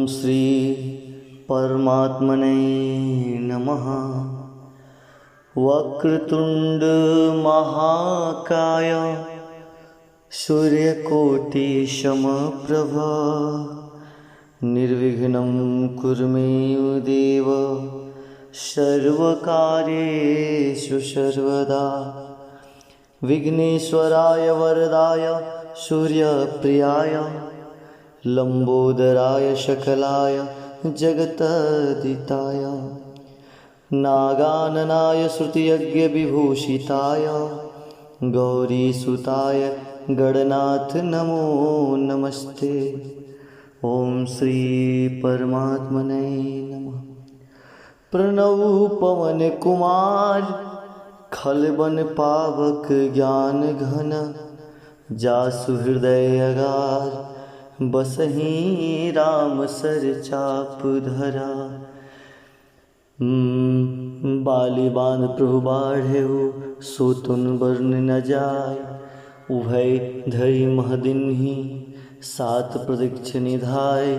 श्री परमात्मने नमः। वक्रतुंड महाकाय सूर्यकोटि समप्रभ निर्विघ्नं कुरु मे देव सर्वकार्येषु सर्वदा। विघ्नेश्वराय वरदाय सूर्यप्रियाय लंबोदराय सकलाय जगतदिताय नागाननाय श्रुतियज्ञविभूषिताय गौरीसुताय गणनाथ नमो नमस्ते। ओम श्री परमात्मने नमः। प्रणव पवन कुमार खलबन पावक ज्ञान घन जासु हृदय अगार बसहि राम सर चाप धरा। बाली बांध प्रभु बाढ़ेहु सोतुन बरन न जाय उभय धरि महदिन्हि सात प्रदीक्ष निधाय।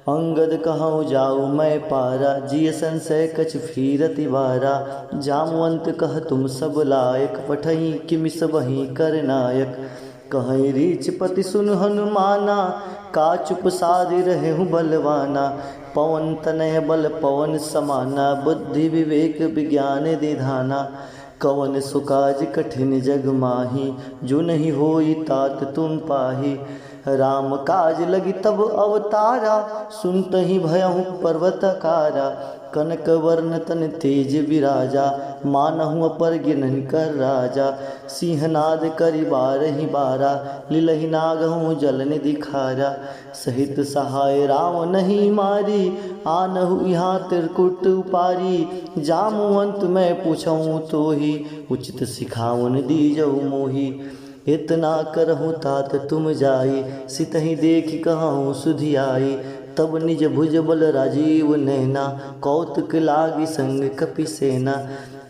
अंगद कहूँ जाऊ मैं पारा जिय संशय कछ फिरति बारा। जामवंत कह तुम सब लायक पठई किमि सबहि कर नायक। कहीं रीच पति सुन हनुमाना का चुप साधि रहे हूँ बलवाना। पवन तनय बल पवन समाना बुद्धि विवेक विज्ञान दिधाना। कवन सुकाज कठिन जग माही जो नहीं होई तात तुम पाही। राम काज लगी तब अवतारा सुनत ही भयहु पर्वतकारा। कनक वर्ण तन तेज विराजा मानहु अपर गिनन कर राजा। सिंहनाद करि बारहि बारा लीलहि नागहु जल निधि खारा। सहित सहाय राम नहीं मारी आनहु यहाँ त्रिकुट उपारी। जामवंत मैं पूछऊँ तो ही उचित सिखावन दीजऊ मोही। इतना करहु तात तुम जाई सितहि देखि कहूँ सुधि आई। तब निज भुज बल राजीव नैना कौतुक लागी संग कपिसेना।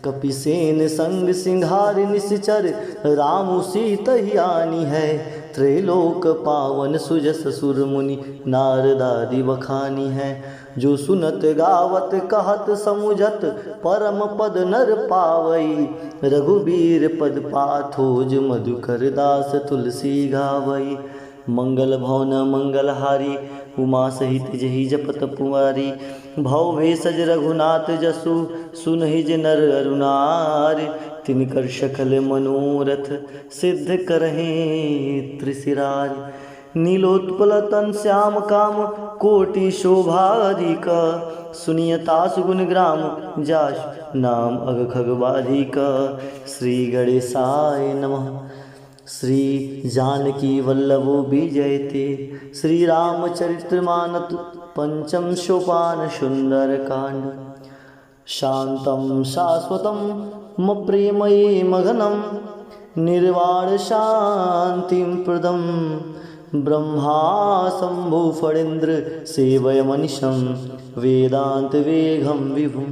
कपिसेन संग सिंहारि निश्चर राम सीतहि आनी है। त्रैलोक पावन सुजस सुर मुनि नारदादि बखानी है। जो सुनत गावत कहत समुझत परम पद नर पावई। रघुबीर पद पाथोज मधुकर दास तुलसी गावई। मंगल भवन मंगलहारी उमा सहित जहि जपत पुआरी। भव भेषज रघुनाथ जसु सुनहि जे नर अरुनार। तिनकर सकल मनोरथ सिद्ध करहि त्रिशिरार। नीलोत्पल तन श्याम काम कोटि शोभाधिक। सुनियता सुगुण ग्राम जाश नाम अग खग बाधिक। श्री गणेशाय नमः। श्री जानकी वल्लभो विजयते श्री रामचरित्र मानत पंचम सोपान सुंदर कांड। शांतं शाश्वतं प्रेमये मगनं निर्वाण शांतिं प्रदं। ब्रह्मा शंभु फणीन्द्र सेवय मनिशं वेदांत वेगं विभुं।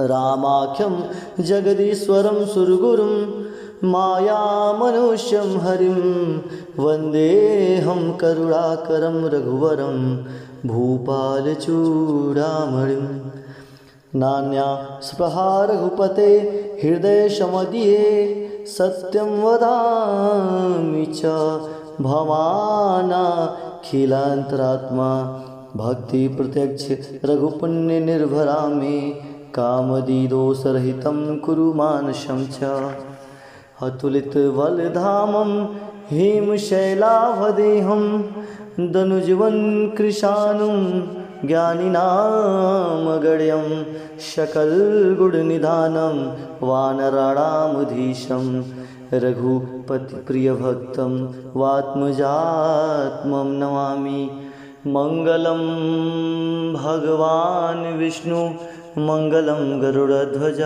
रामाख्यं जगदीश्वरं सुरगुरुं माया मनुष्यं हरिं। वन्देऽहं करुणाकरं रघुवरं भूपालचूडामणिं। नान्या स्पृहा रघुपते हृदय समदीये सत्यं वदामि च भवानाखिलान्तरात्मा। भक्ति प्रत्यक्ष रघुपुण्य निर्भरा मे कामदीदोषरहितं कुरु मानसं च। अतुलित बलधामं हेमशैलाभदेहं दनुजवन कृशानुं ज्ञानिनामगण्यं। सकलगुणनिधानं वानराणामधीशं रघुपतिप्रियभक्तं वात्मजात्मं नमामि। मंगलं भगवान् विष्णु मंगलं गरुड़ध्वज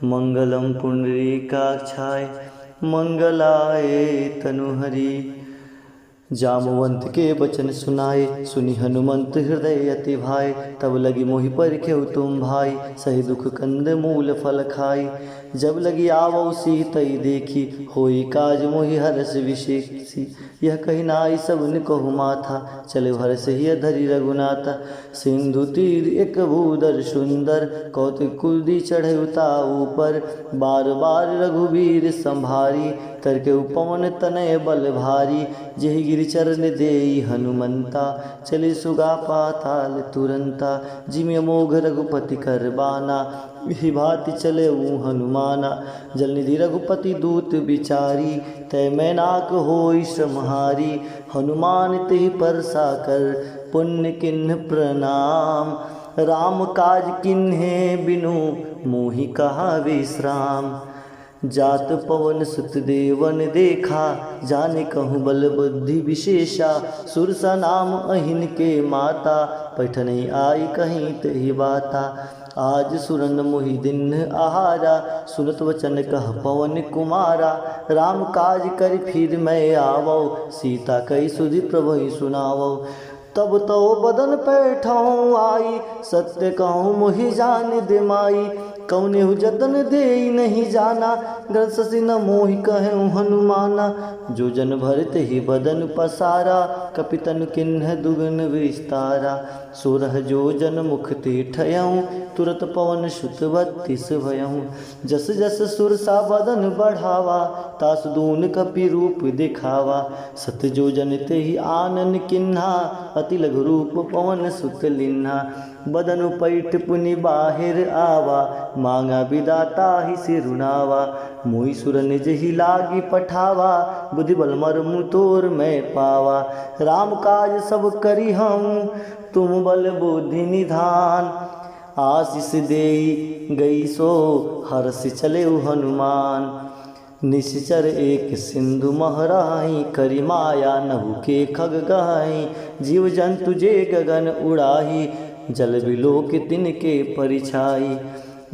मंगलं पुंडरीकाक्षाय मंगलाय तनुहरि। जामवंत के वचन सुनाए सुनि हनुमंत हृदय अति भाई। तब लगी मोहि परिखेउ तुम भाई सही दुख कंद मूल फल खाई। जब लगी आवौ सीतई देखी होई काज मोहि हरस विशेषी। यह कही नाई सबन कहु माथा, चले भर से ही धरी रघुनाथा। सिंधु तीर एक भूदर सुंदर, कौतिक कुलदी चढ़े उता ऊपर। बार बार रघुवीर संभारी, तरके पवन तनय बल भारी। जेहि गिरि चरण देई हनुमंता, चले सुगा पाताल तुरंता। जिमि अमोघ रघुपति कर बाना, ही भांति चले हनुमाना। जलनिधि रघुपति दूत बिचारी, तय मैनाक होई श्रमहारी। हनुमान तेहि परसा कर, पुण्य किन्ह प्रणाम। राम काज किन्हे बिनु, मोहि कहा विश्राम। जात पवन सुत देवन देखा, जाने कहूँ बल बुद्धि विशेषा। सुरसा नाम अहिन के माता, पैठन आई कहीं तेहि बाता। आज सुरन मोहि दिन आहारा, सुनत वचन कह पवन कुमारा। राम काज कर फिर मैं आवो, सीता कई सुधि प्रभु सुनावो। तब तो बदन पैठौं आई, सत्य कहूँ मोहि जान दे माई। कौनेहु जतन दे नहीं जाना, ग्रस शशि न मोहि कहूँ हनुमाना। जो जन भरत ही बदन पसारा, कपितन किन्ह दुगन विस्तारा। सोरह जो जन मुख ते ठयऊँ, तुरत पवन सुत 32 भयऊँ। जस जस सुरसा बदन बढ़ावा, तास दून कपि रूप दिखावा। सत जो जन ते ही आनन किन्हा, अति लघु रूप पवन सुत लिन्हा। बदन पैठ पुनि बाहिर आवा, मांगा विदाता ही सिरुनावा। मोहि सुर निज ही लागी पठावा, बुद्धि बल मर्मु तोर मैं पावा। राम काज सब करी हम, तुम बल बुद्धि निधान। आशीष देई गई सो, हर्ष चले हनुमान। निश्चर एक सिंधु महराही, करी माया नभु के खग गहाई। जीव जंतु जे गगन उड़ाही, जल बिलोक तिनके परिछाई।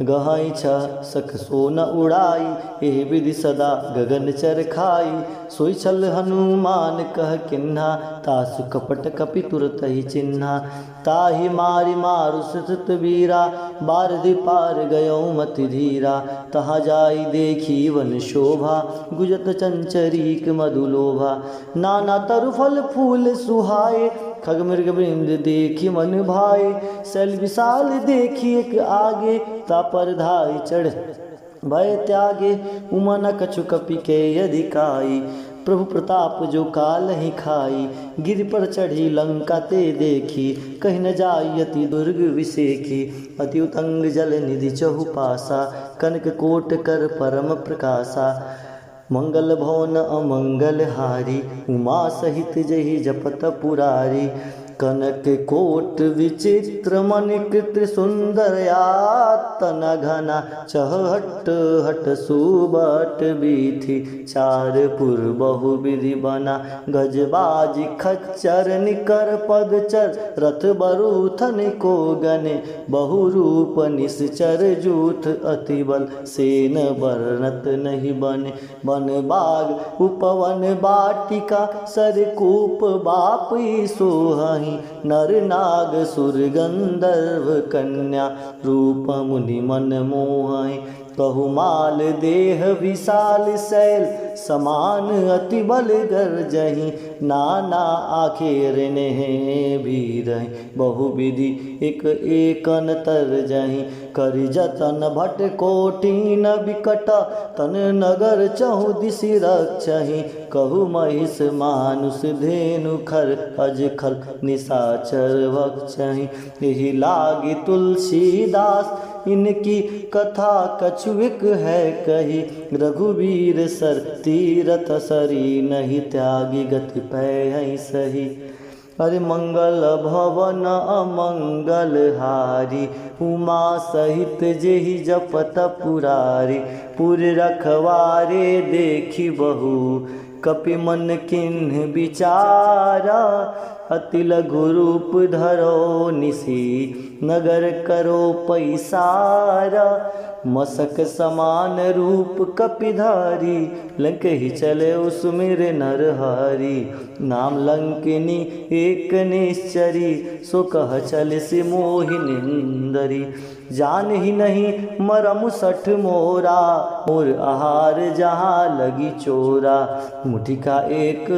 गहाई छ सख सो न उड़ाई, एहि विधि सदा गगन चर खाई। सोई छल हनुमान कह किन्हा, तासु कपट कपि तुरत ही चिन्हा। ताहि मारि मारु सुत वीरा, बारधि पार गयो मति धीरा। तहाँ जाई देखी वन शोभा, गुजत चंचरीक मधुलोभा। नाना तरु फल फूल सुहाए, खग मृग वृंद देखी मन भाए। शैल विशाल देखी एक आगे, तापर धाई चढ़ भय त्यागे। उमा न कछु कपि के अधिकाई, प्रभु प्रताप जो काल ही खाई। गिर पर चढ़ी लंका ते देखी, कहीं न जाई अति दुर्ग विसेखी। अति उतंग जल निधि चहुपासा, कनक कोट कर परम प्रकाशा। मंगल भवन अमंगल हारी, उमा सहित जहि जपत पुरारी। कनक कोट विचित्र मणिक त्रिसुंदर यातन घना। चहट हट सुबट बीथि, चार पुर बहु विधि बना। गजबाज खच्चर निकर पदचर, रथ बरूथन को गने। बहु रूप निश्चर जूथ, अति बल सेन वर्णत नहीं बने। वन बाग उपवन बाटिका, सरकूप बापी सोहहि। नर नाग सुर गंधर्व कन्या, रूप मुनि मन मोहि। बहुमाल देह विशाल शैल, समान अति बल गर्जहि। नाना आखेर नेह भीरहि, बहु विधि एक एकन तरजहि। करि जतन भट कोटिन बिकट, तन नगर चहु दिशि रक्षहि। कहु महिष मानुष धेनु खर, अजखल निशाचर भक्षहि। एहि लागी तुलसीदास, इनकी कथा कछुक है कही। रघुवीर सर तीरथ सरी, नहीं त्यागी गति पै सही। अरे मंगल भवन अमंगल हारी, उमा सहित जेहि जपत पुरारी। पुर रखवारे देखी बहु, कपि मन किन्ह विचारा। अति लघु रूप धरो निसी, नगर करो पैसारा। मसक समान रूप कपिधारी, लंक ही चले सुमिर नरहारी। नाम लंकिनी एक निश्चरी, सो कह चल सि मोहि निंदरी। जान ही नहीं मरम सठ मोरा, मोर आहार जहाँ लगी चोरा। मुठिका एक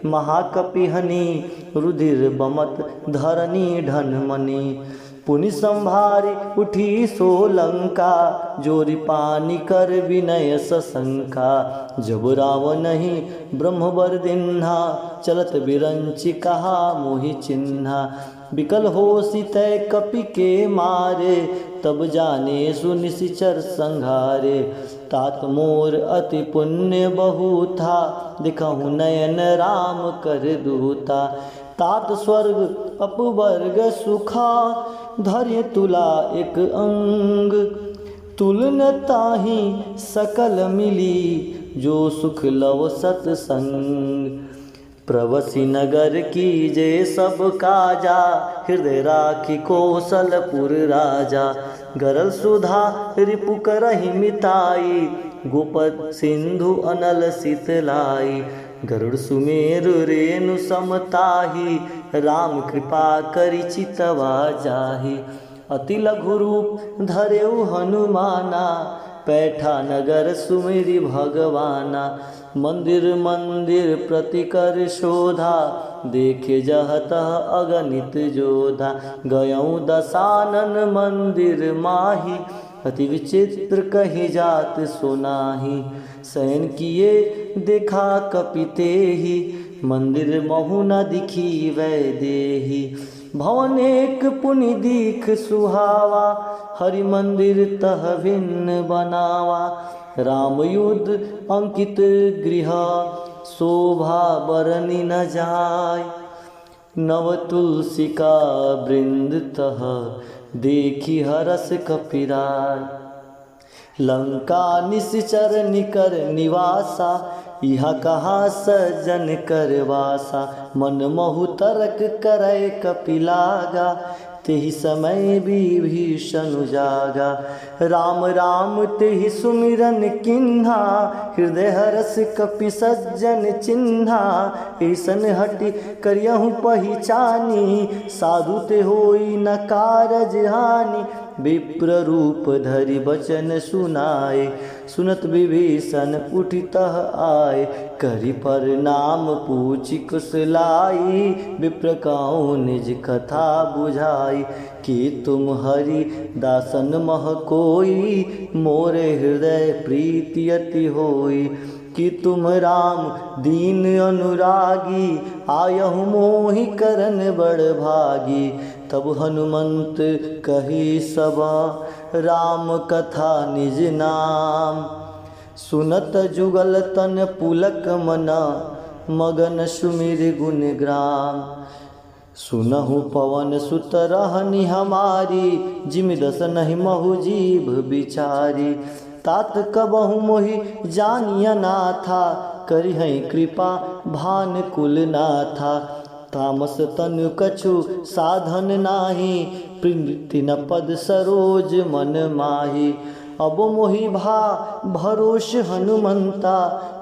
महाकपिहनी, रुधिर बमत धरनी ढनमनी। पुनि संभारी उठी सोलंका, जोरी पानी कर विनय सशंका। जब रावण नहीं ब्रह्मवर दिन्हा, चलत बिरंचि कहा मोहि चिन्हा। विकल हो तय कपि के मारे, तब जाने सुनिशिचर संघारे। तात मोर अति पुण्य बहु था, दिखहु नयन राम कर दूता। तात स्वर्ग अपवर्ग सुखा, धर्य तुला एक अंग। तुलन ताहि सकल मिली, जो सुख लव सतसंग। प्रवसी नगर की जे सब काजा, हृदय राखी कौशलपुर राजा। गरल सुधा रिपु करहि मिताई, गोपद सिंधु अनल शीतलाई। गरुड़ सुमेरु रेणु समताही, राम कृपा करि चितवा जाहि। अति लघु रूप धरेउ हनुमाना, पैठा नगर सुमिरि भगवाना। मंदिर मंदिर प्रति कर शोधा, देखे जहतः अगणित जोधा। गयऊ दसानन मंदिर माही, अति विचित्र कही जात सुनाही। शयन किए देखा कपितेहि, मंदिर महु न दिखी वै देहि। भवन एक पुनि दीख सुहावा, हरि मंदिर तह भिन्न बनावा। राम युद्ध अंकित गृह, शोभा बरनि न जाय। नव तुलसी का वृंद तह, देखी हरस कपिराय। लंका निश्चर निकर निवासा, यहाँ कहाँ सज्जन करवासा। मन महु तर्क करे कपिलागा, तेहि समय विभीषण जागा। राम राम तेहि सुमिरन किन्हा, हृदय हरस कपि सज्जन चिन्हा। ऐसन हटि करियहु पहिचानी, साधु ते होई न कारज हानि। विप्र रूप धरि बचन सुनाए, सुनत विभीषण उठितः आए। करि प्रणाम पूछि कुशलाई, विप्र कहूँ निज कथा बुझाई। कि तुम हरि दासन मह कोई, मोरे हृदय प्रीति अति होई। कि तुम राम दीन अनुरागी, आयहु मोहि करन बड़ भागी। तब हनुमंत कही सबा, राम कथा निज नाम। सुनत जुगल तन पुलक मना, मगन सुमिर गुण ग्राम। सुनहु पवन सुत रहनि हमारी, जिमि दस नहीं महु जीभ बिचारी। तात कबहु मोहि जानिय नाथा, करिहै कृपा भान कुल नाथा। तामस तनु कछु साधन नाही, प्रीति न पद सरोज मन माही। अब मोहि भा भरोस हनुमंता,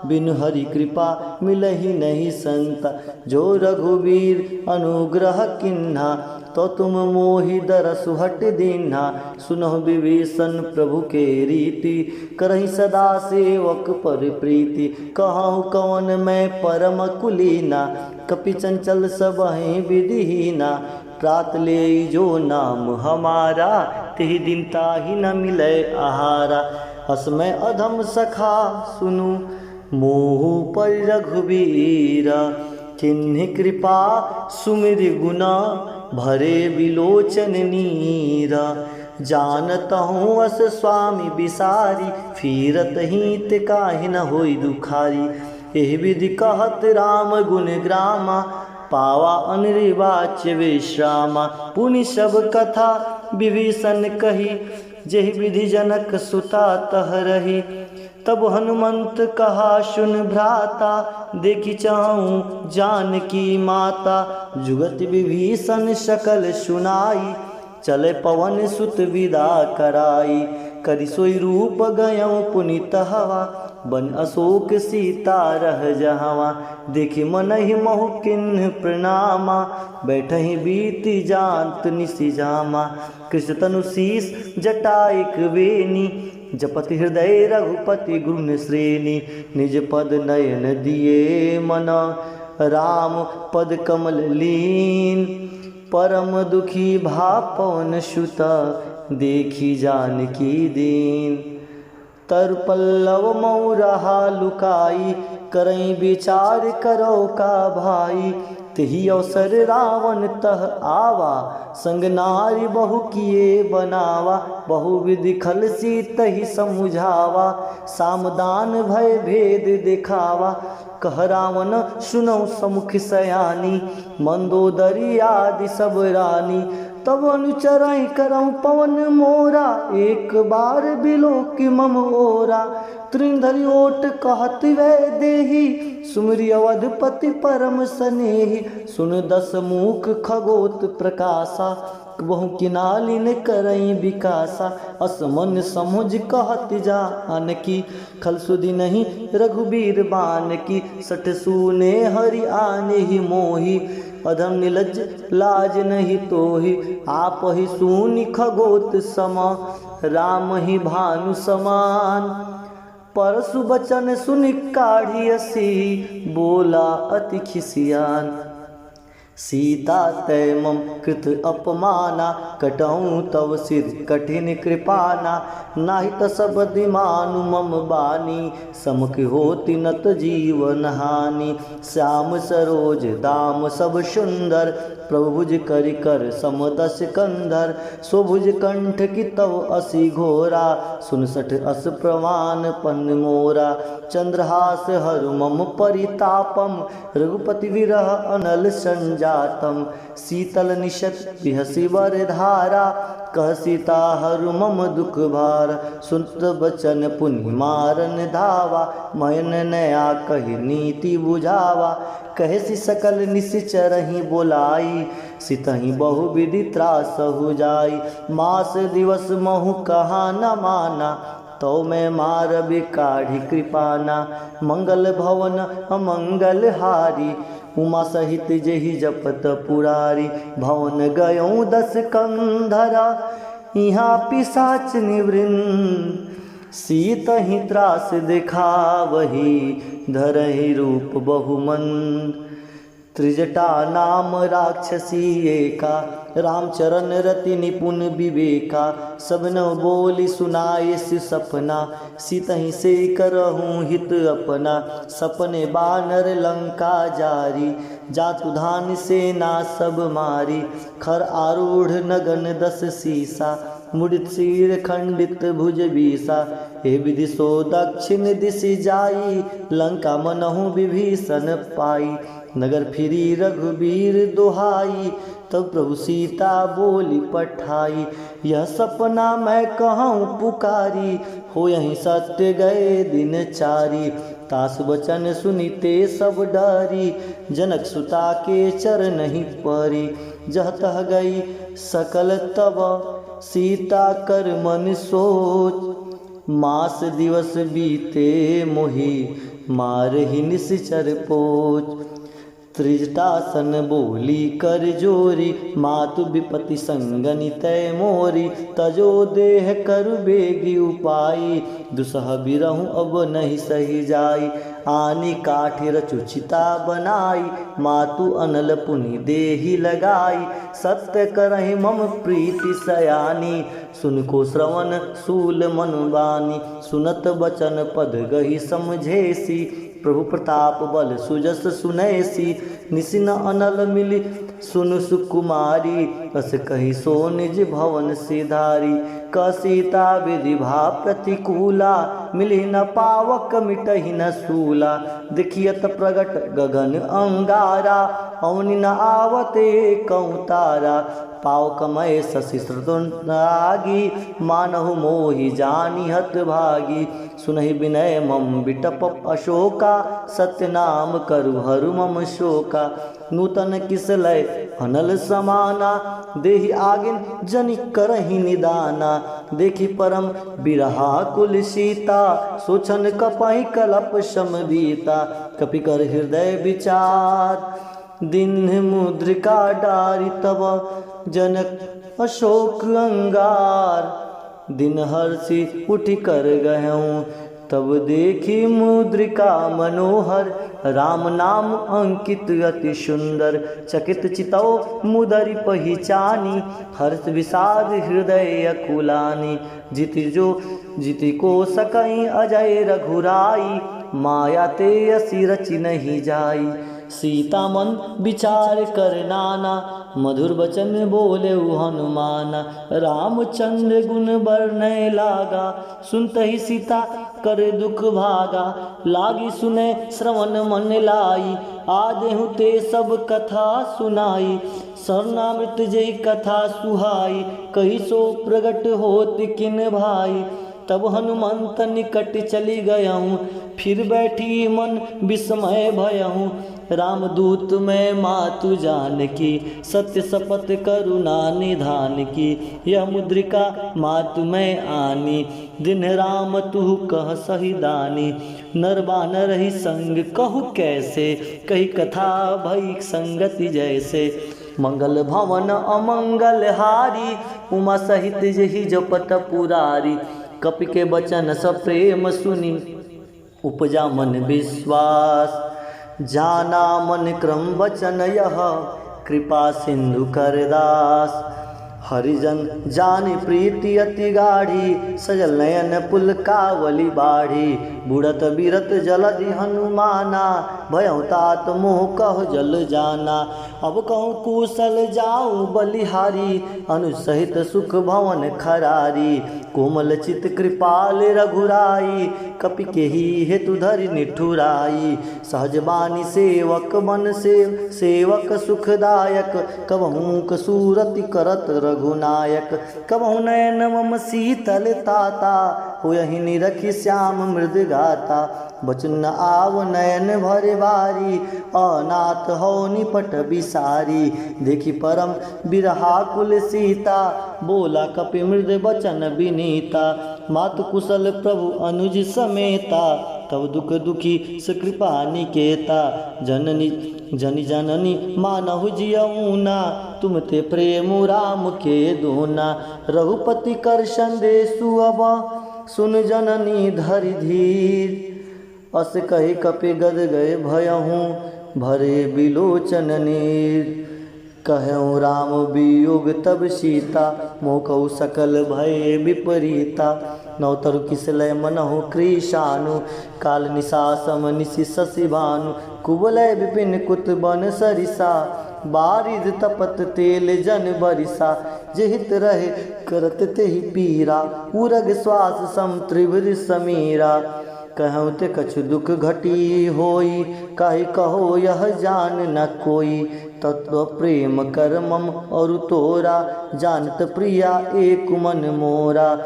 बिनु हरि कृपा मिलहि नहीं संता। जो रघुवीर अनुग्रह किन्हा, तो तुम मोहि दरसु हट दीन्हा। सुनहु विभीषण प्रभु के रीति, करहि सदा सेवक पर प्रीति। कहूँ कौन मैं परम कुलीना, कपि चंचल सबहि विधिहीना। प्रात ले जो नाम हमारा, तेहि दिन ताहि न मिलै आहारा। असमय अधम सखा सुनु, मोहु पर रघुबीरा। किन्हि कृपा सुमिरि गुना, भरे विलोचन नीरा। जानतहु अस स्वामी बिसारी, फिरत हित काहि न होई दुखारी। एहि विधि कहत राम गुण ग्रामा, पावा अनिर्वाच्य विश्रामा। पुनि सब कथा विभीषण कही, जेहि विधि जनक सुता तह रही। तब हनुमंत कहा सुन भ्राता, देखि चाहूँ जानकी माता। जुगति विभीषण सकल सुनाई, चले पवन सुत विदा कराई। करि सोई रूप गयो पुनीत हवा, बन अशोक सीता रह जहवा। देखि मनहि महु किन्ह प्रणामा, बैठहि बीति जानत निसि जामा। कृष्ण तनु शीस जटाइक वेनी, जपति हृदय रघुपति गुण श्रेणी। निज पद नयन दिए मना, राम पद कमल लीन। परम दुखी भा पवन सुता, देखी जानकी दीन। तर पल्लव मऊ रहा लुकाई, करई विचार करो का भाई। तेहि अवसर रावण तह आवा, संग नारी बहु किए बनावा। बहु विधि खल सी तहि समुझावा, सामदान भय भेद दिखावा। कह रावण सुनौ समुख सयानी, मंदोदरी आदि सब रानी। तब अनुचरई करऊँ पवन मोरा, एक बार बिलोकि मम ओरा। त्रिंधरि ओट कहत वै देही, सुमरि अवधपति परम सनेही। सुन दस मुख खगोत प्रकाशा, बहु किनालिन करई विकासा। असमन समुझ कहत जानकी, खल सुधि नहीं रघुबीर बान की। सठ सूने हरि आने ही मोही, अधम निलज लाज नहीं तोहि। आप ही सूनि खगोत समा, राम ही भानु समान। परसु बचन सुनि काढ़ियसी, बोला अति खिसियान। सीता तै मम कृत अपमाना, कटऊँ तव सिर कठिन कृपाना। नाहित सबदि मानु मम बानी, समुख होति नत जीवन हानि। श्याम सरोज दाम सब सुंदर, प्रभु भुज करि कर समदस कंधर। स्वभुज कंठ की तव असी घोरा, सुनसठ अस प्रमाण पन मोरा। चंद्रहास हर मम परितापम, रघुपति विरह अनल संजातम। शीतल निशत बिहसी वर धारा, कह सीता हरु मम दुख भार। सुनत बचन पुनि मारन धावा, मयन नया कहि नीति बुझावा। कहसी सकल निश्चरहि बोलाई, सितहि बहु विधि त्रासहु जाई। मास दिवस महु कहा न माना, तो मैं मारबि काढ़ी कृपाना। मंगल भवन अमंगल हारी, उमा सहित जेहि जपत पुरारी। भवन गयों दस कंधरा, यहाँ पिशाच निवृन्न। सीतहि त्रास दिखावही, धरहि रूप बहुमंद। त्रिजटा नाम राक्षसी एका, रामचरण रति निपुण विवेका। सब न बोली सुनाए सि सपना, सीतहि से करहूँ हित अपना। सपने बानर लंका जारी, जातु धान सेना सब मारी। खर आरूढ़ नगन दस सीसा, मुड़ित सिर खंडित भुज बीसा। हे विधि सो दक्षिण दिशि जाई, लंका मनहु विभीषण पाई। नगर फिरी रघुबीर दुहाई, तब प्रभु सीता बोली पठाई। यह सपना मैं कहूँ पुकारी, हो यहीं सत्य गए दिन चारी। तास बचन सुनीते सब डरी, जनक सुता के चरण ही परी। जह तह गई सकल तब, सीता कर मन सोच। मास दिवस बीते मोहि, मारहि निश्चर पोच। त्रिजटासन बोली कर जोरी, मातु विपति संगनि तै मोरी। तजो देह करु बेगी उपाई, दुसह बिरहूँ अब नहीं सही जाई। आनी काठि रचु चिता बनाई, मातु अनल पुनि देहि लगाई। सत्य करहि मम प्रीति सयानी, सुन को श्रवण सूल मनुबानी। सुनत बचन पद गही समझेसी, प्रभु प्रताप बल सुजस सुनैसी। निसिन अनल मिली सुन सुकुमारी, अस कही सो निज भवन सिधारी। क सीता विधि भा प्रतिकूला, मिली न पावक मिटहि न सूला। देखियत प्रगट गगन अंगारा, अवनि न आवते कहूँ तारा। पाव कमय शशि श्रुतुनागी, मानहु मोहि जानी हत भागी। सुनहि विनय मम बिटप अशोका, सत्य नाम करु हरु मम शोका। नूतन किसलय अनल समाना। देहि आगिन जनि करहि निदाना, देखी परम बिरहा कुल सीता। सोचन कपहि कलप सम बीता, कपि कर हृदय विचार। दिन मुद्रिका डारी तब जनक अशोक अंगार। दिन हर्षि उठि कर गहूँ, तब देखी मुद्रिका मनोहर। राम नाम अंकित अति सुंदर, चकित चितौ मुदरि पहिचानी। हर्ष विषाद हृदय अकुलानी, जिति को सकई अजय रघुराई। माया ते असी रचि नहीं जाई, सीता मन विचार कर नाना। मधुर बचन बोले हनुमाना, रामचंद्र गुण बरनय लागा। सुनतहि सीता कर दुख भागा, लागी सुने श्रवण मन लाई। आदेहु ते सब कथा सुनाई, सरनामृत जय कथा सुहाई। कही सो प्रगट होत किन भाई, तब हनुमंत निकट चली गयहूँ। फिर बैठी मन विस्मय भयहूँ, रामदूत मैं मातु जानकी। सत्य शपथ करुणा निधान की, यह मुद्रिका मातु मैं आनी। दिन राम तू कह सही दानी, नर बानर ही संग कहु कैसे। कही कथा भई संगति जैसे, मंगल भवन अमंगल हारी। उमा सहित जहि जपत पुरारी, कपि के बचन सब प्रेम सुनी। उपजा मन विश्वास, जाना मन क्रम वचन यह। कृपा सिंधु करदास, हरिजन जानि प्रीति अति गाढ़ी। सजल नयन पुल कावली बाढ़ी, बुढ़त बिरत जलधि हनुमाना। भयउ तात मोह कह जल जाना, अब कहूँ कुशल जाऊँ बलिहारी। अनुसहित सुख भवन खरारी, कोमल चित कृपाल रघुराई। कपि केहि हेतु धरि निठुराई, सहज बानी सेवक बन सेवक सुखदायक। कबहूँ कसूरति करत रघुनायक, कबहु नयन मम शीतल ताता। होयहि निरखि श्याम मृद गाता, बचन न आव नयन भरे बारी। अनाथ हो निपट बिसारी, देखी परम बिरहा कुल सीता। बोला कपि मृद बचन विनीता, मातु कुशल प्रभु अनुज समेता। तब दुख दुखी सकृपा निकेता, जननी मानहु जियऊना। तुम ते प्रेम राम के दूना, रघुपति कर संदेशु अब। सुन जननी धरि धीर, अस कहि कपि गद गए भयहूँ। भरे बिलोचन नीर, कहऊँ राम वियोग तब सीता। मोकऊ सकल भय विपरीता, नवतरु किसलय मनहु कृशानु। काल निशासम निशि शशि भानु, कुवलय विपिन कुत बन सरिसा। बारिद तपत तेल जन बरिसा, जेहित रहे करत तेहि पीरा। उरग श्वास सम त्रिभुज समीरा, कहूँ ते कछु दुख घटी होई। काहि कहो यह जान न कोई, तत्व प्रेम कर मम और तोरा। जानत प्रिया एक मन मोरा,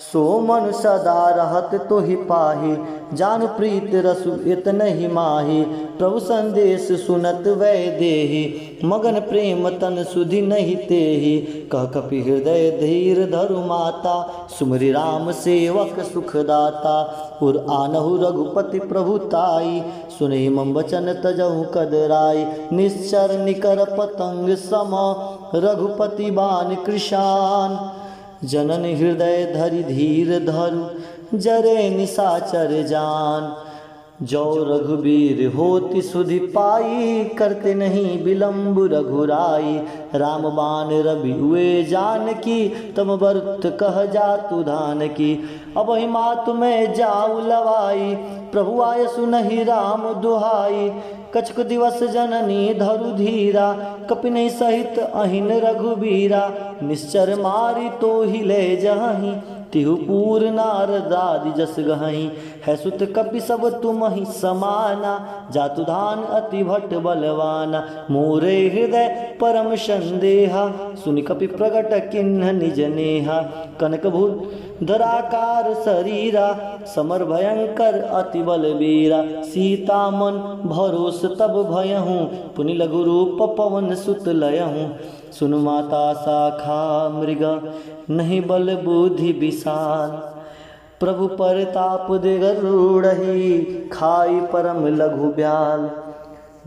सो मन सदा रहत तोहि पाहि। जान प्रीत रसु इतनहि माहि, प्रभु संदेश सुनत वै देहि। मगन प्रेम तन सुधि नहीं तेहि, कह कपि हृदय धीर धरु माता। सुमरि राम सेवक सुखदाता, उर आनहु रघुपति प्रभुताई। सुनहि मम वचन तजहु कदराई, निश्चर निकर पतंग सम। रघुपति बान कृशान, जनन हृदय धरि धीर धरु। जरे निशाचर जान, जो रघुबीर होति सुधि पाई। करते नहीं विलम्ब रघुराई, राम बाण रवि हुए जानकी। तब बरुत कह जातु धान की, अब ही मातु में जाऊ लवाई। प्रभु आय सुनहि राम दुहाई, कछुक दिवस जननी धरु धीरा। कपिन सहित अहिन रघुबीरा, निश्चर मारी तो ही ले जहीं। तिहु पूर नारदादि जस गहहीं, है सुत कपि सब तुम ही समाना। जातुधान अति भट बलवाना, मोरे हृदय परम संदेहा। सुनि कपि प्रगट किन्ह निज नेहा, कनक धराकार शरीरा समर भयंकर अति बलबीरा। सीता मन भरोस तब भयहूँ पुनि लघु रूप पवन सुत लयहूँ। सुन माता शाखा मृग नहीं बल बुद्धि विशाल। प्रभु परताप दिगरूढ़हि खाई परम लघु ब्याल।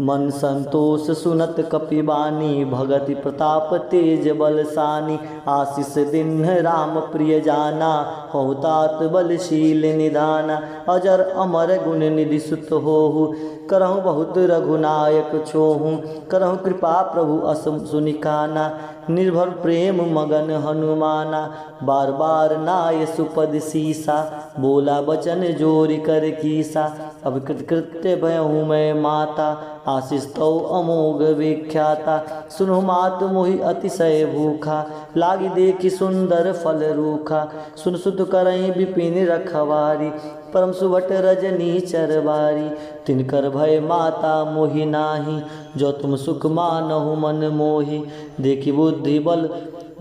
मन संतोष सुनत कपिबानी भगति प्रताप तेज बलसानी। आशीष दिन राम प्रिय जाना होतात बलशील निधाना। अजर अमर गुण निधि सुत होहु करहु बहुत रघुनायक छोहु। करहु कृपा प्रभु अस सुनिकाना निर्भर प्रेम मगन हनुमाना। बार बार नाय सुपद सीसा बोला बचन जोरि कर कीसा। अब कृत्य भयहूँ मैं माता आशीष तो अमोघ विख्याता। सुनो मात मोहि अतिशय भूखा लागी देखी सुंदर फल रूखा। सुन सुत करई विपिन रखवारी परम सुभट रजनी चरबारी। तिनकर भय माता मोहि नाही जो तुम सुख मानहु मन मोहि। देखी बुद्धि बल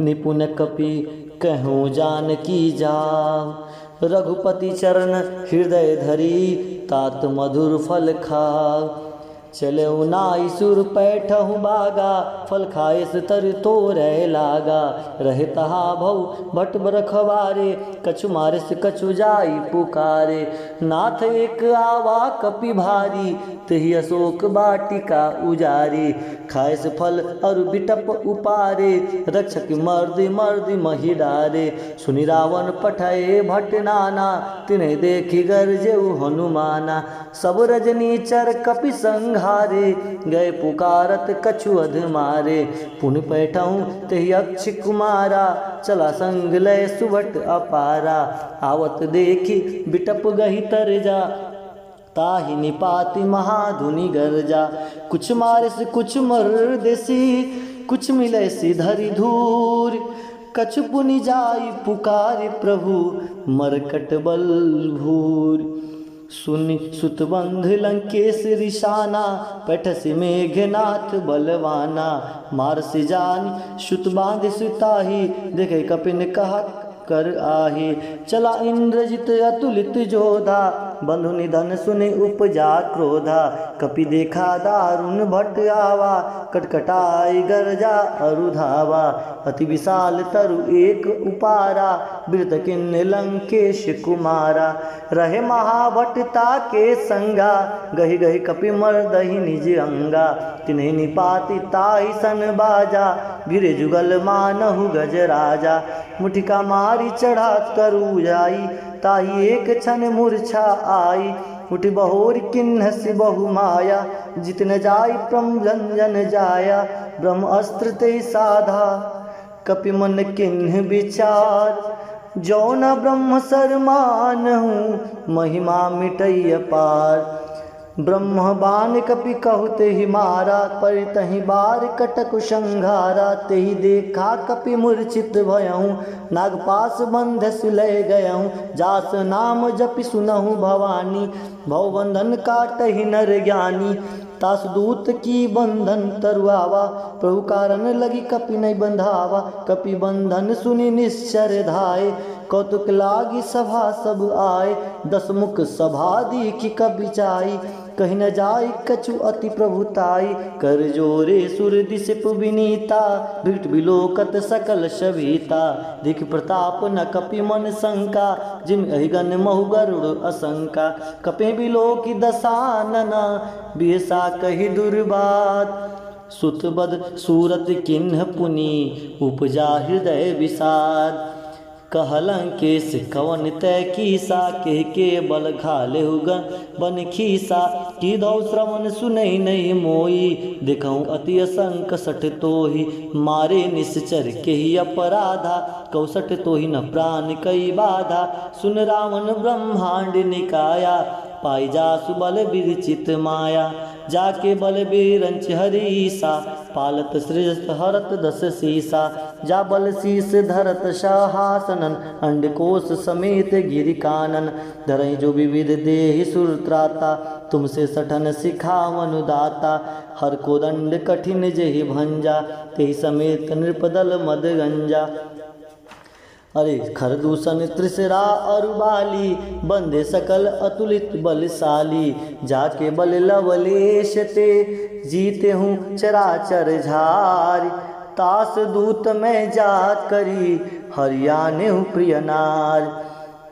निपुण कपि कहूँ जानकी जाऊ। रघुपति चरण हृदय धरी तात मधुर फल खाऊ। चले नाई सुर पैठहु बागा फल खाए तर तोरे लागा। रहे तहा भव भट रखवारे कछु मारे से कछु जाई पुकारे। नाथ एक आवा कपि भारी तही अशोक बाटिका उजारी। खाए से फल और बिटप उपारे रक्षक मर्द मर्द मही डारे। सुनि रावण पठाए भट नाना तिन्हें देखी गरजेउ हनुमाना। सब रजनी चर कपि संघारे गए पुकारत कछु अध मारे। पुन पैठहूँ तेहि अक्ष कुमारा चला संग लय सुभट अपारा। आवत देखी बिटप गही तर जा ताहि निपाति महाधुनि गरजा। कुछ मारे से कुछ मर देसी कुछ मिले सी धरि धूर। कछु पुनि जाई पुकारि प्रभु मरकट बल भूर। सुनि सुतबंध लंकेश रिशाना पैठसि मेघनाथ बलवाना। मारसि जानि सुत बांध सुताही देखे कपिन कहा कर आही। चला इंद्रजित अतुलित जोधा बंधु निधन सुने उपजा क्रोधा। कपि देखा दारुण भट आवा कटकटाई गरजा अरुधावा। अति विशाल तरु एक उपारा बिरत किन्ने लंकेश कुमारा। रहे महाभटता के संगा गही गही कपि मर्दहि निज अंगा। तिन्हें निपाति ताहि सन बाजा गिरे जुगल मानहु गज राजा। मुठिका मारी चढ़ा तरु जाई ताहि एक क्षण मूर्छा आई। उठ बहोर किन्हसि बहु माया जितन जाय प्रमजन जाया। ब्रह्म अस्त्र ते साधा कपि मन किन्ह विचार। जो न ब्रह्म सरमानहु महिमा मिटै पार। ब्रह्म बाण कपि कहु तेहि मारा पर तहि बार कटक संघारा। तेहि देखा कपि मूर्छित भयहूँ नागपास बंधस लय गयहूँ। जास नाम जपि सुनहु भवानी भवबंधन काटहि नर ज्ञानी। तास दूत की बंधन तरुआवा प्रभु कारण लगी कपि नहीं बंधावा। कपि बंधन सुनि निश्चर धाये कौतुक लागी सभा सब आए। दस मुख सभा दीखि कबि चाई कहीं न जाय कछु अति प्रभुताई। कर जोरे सुर दिशप विनीता भिट बिलोकत सकल शबीता। दिख प्रताप न कपि मन शंका जिम अहिगन महु गरुड़ असंका। कपि बिलोकी दसानना बिहसा कही दुर्बात। सुतबद सूरत किन्ह पुनि उपजा हृदय विषाद। कहलंकेश कवन तय कीसा के बल घालेहु बन खीसा। की दौ श्रवण सुनई नहीं मोई देखऊँ अति असंक सठ तोहि। मारे निश्चर के ही अपराधा कौसठ तोहि न प्राण कई बाधा। सुन रावण ब्रह्मांड निकाया पाई जासु बल विरचित माया। जाके बल बिरंच हरीसा पालत सृजत हरत दस सीसा। जा बल शीस धरत शाहासनन अंडकोश समेत गिरि कानन। धरई जो विविध देहि सुरत्राता तुमसे सठन सिखावन दाता। हर को दंड कठिन जेहि भंजा तेहि समेत नृपदल मद गंजा। अरे खरदूषण त्रिसरा और बाली, बंदे सकल अतुलित बलशाली। जाके बल लवलेश ते, जीते हूँ चराचर झारी। तास दूत में जात करी, हरियाणे हूँ प्रिय नार।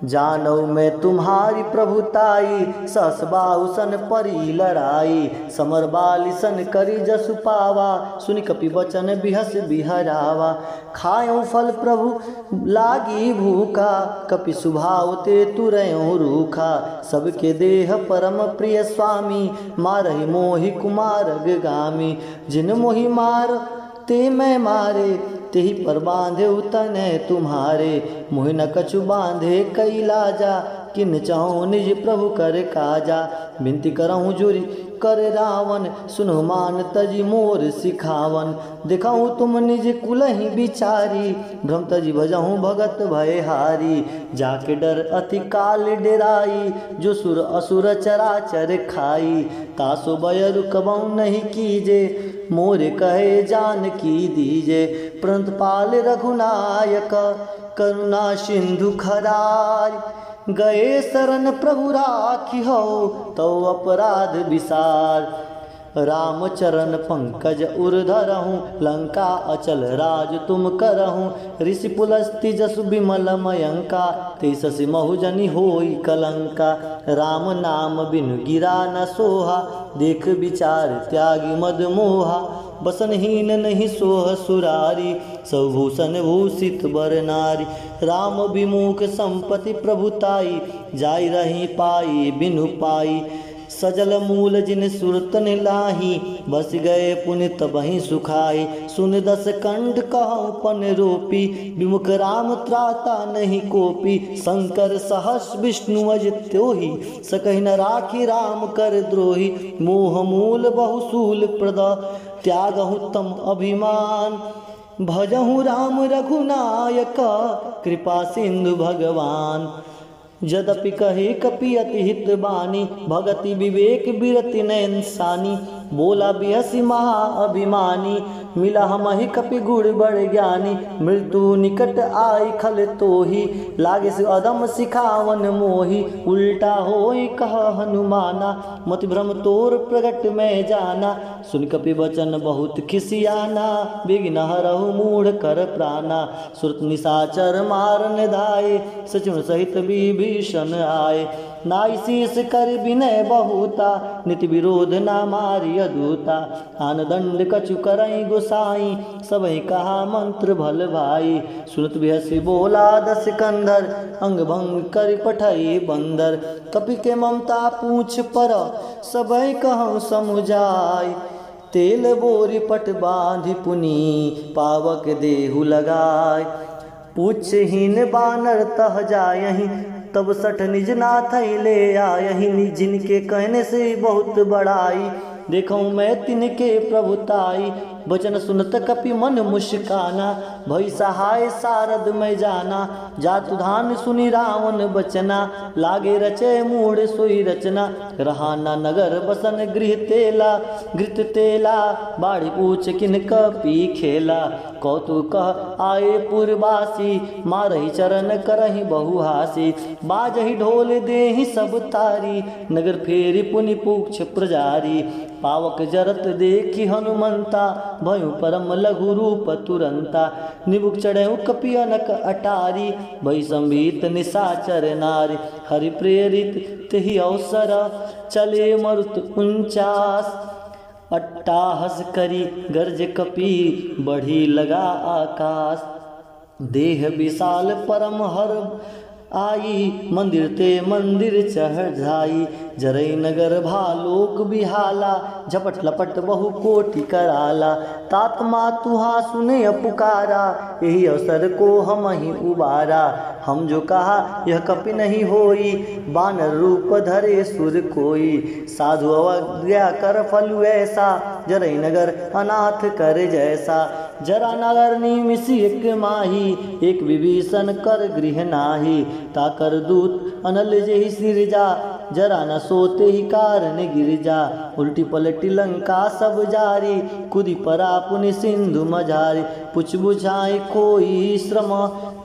जानौ मैं तुम्हारी प्रभुताई, ससबाहु सन परी लड़ाई। समर बाली सन करी जसु पावा, सुनि कपि वचन बिहस बिहरावा। खायो फल प्रभु लागी भूखा, कपि सुभाव ते तुरयो रूखा। सबके देह परम प्रिय स्वामी, मारहि मोहि कुमारग गामी। जिन मोहि मार ते मैं मारे, तेहि पर बांधे तने तुम्हारे। मुँह न कछु बांधे कई लाजा, किन चाहूँ निज प्रभु कर काजा। विनती करहूँ जुरि कर रावण, सुनो मान तजी मोर सिखावन। दिखाऊँ तुम निज कुलहि बिचारी, भ्रम तजी भजहूँ भगत भयहारी। जाके डर अति काल डेराई, जो सुर असुर चराचर खाई। तासो भय रुकबहु नहीं कीजे, मोरे कहे जान की दीजे। प्रंत पाल रघुनायक, करुणा सिंधु खरार। गए शरण प्रभु राखी हो, तो अपराध विसार। राम चरण पंकज उर धरहूँ, लंका अचल राज तुम करहूँ। ऋषि पुलस्ति जसु विमल मयंका, तेससि महुजनि होई कलंका। राम नाम बिनु गिरा न सोहा, देख विचार त्यागी मद मोहा। बसनहीन नहीं सोह सुरारी, सभूषण भूषित बर नारी। राम विमुख संपत्ति प्रभुताई, जाई रही पाई बिनु पाई। सजल मूल जिन सुरतन लाही, बस गए पुनि तबहि सुखाई। सुन दस कंठ कहूँ पन रोपी, विमुख राम त्राता नहीं कोपी। शंकर सहस विष्णु अज त्योहि, सकहि न राखी राम कर द्रोही। मोह मूल बहुसूल प्रद, त्यागहु तम अभिमान। भजहु राम रघुनायक, कृपा सिंधु भगवान। यद्यपि कहे कपि अति हित बानी, भगति विवेक बिरति नयन सानी। बोला बिहसी महा अभिमानी, मिला हमहि कपि गुण बड़ ज्ञानी। मृत्यु निकट आई खल तोहि, लागे से अदम सिखावन मोहि। उल्टा होई कह हनुमाना, मति भ्रम तोर प्रगट में जाना। सुन कपि वचन बहुत खिसियाना, विघ्न हरहु मूढ़ कर प्राणा। सुरत निशाचर मारन धाये, सचुन सहित विभीषण आए। नाई शीस कर विनय बहुता, नित विरोध ना मारी अधूता। आन दंड कछु करई गोसाई, सबहि कहा मंत्र भल भाई। सुनत बिहसी बोला दस कंधर, अंग भंग कर पठई बंदर। कपि के ममता पूछ पर, सबहि कहूँ समुझाई। तेल बोरी पट बांधि पुनी, पावक देहु लगाय। पूछहीन बानर तह जायहि, तब सठ निज नाथ ले आयहि। जिनके कहने से बहुत बड़ाई, देखूँ मैं तिनके प्रभुताई। वचन सुनत कपि मन मुस्काना, भई सहाय सारद में जाना। जातु धान सुनि रावण बचना, लागे रचे मूढ़ सोई रचना। रहाना नगर बसन गृह तेला, घृत तेला। बाढ़ी पूछ किन कपि खेला, कौतुक कह आए पुरवासी। मारहि चरण करहि बहुहासी, बाजहि ढोल देहि सब तारी। नगर फेरि पुनि पूछ प्रजारी, पावक जरत देखि हनुमंता। भयु परम लघु रूप तुरंता, निबुक चढ़ऊ कपि अनक अटारी। भई संभीत निशाचर नारी, हरि प्रेरित तेहि अवसर। चले मरुत 49 अट्टाहस करी, गर्ज कपि बढ़ी लगा आकाश। देह विशाल परम हर आई, मंदिर ते मंदिर चढ़ जाई। जरई नगर भालोक बिहाला, झपट लपट बहु कोटि कराला। तात मातुहा सुने पुकारा, यही अवसर को हम ही उबारा। हम जो कहा यह कपि नहीं होई, बानर रूप धरे सुर कोई। साधु अवज्ञा कर फलु ऐसा, जरई नगर अनाथ कर जैसा। जरा नगर निमिषि एक माही, एक विभीषण कर गृह नाही। ताकर दूत अनल जेहि सिरजा, जरा न सोते ही कारण गिर जा। उल्टी पलटी लंका सब जारी, कुदी परा पुनि सिंधु मझारी। पुछ बुझाई कोई श्रम,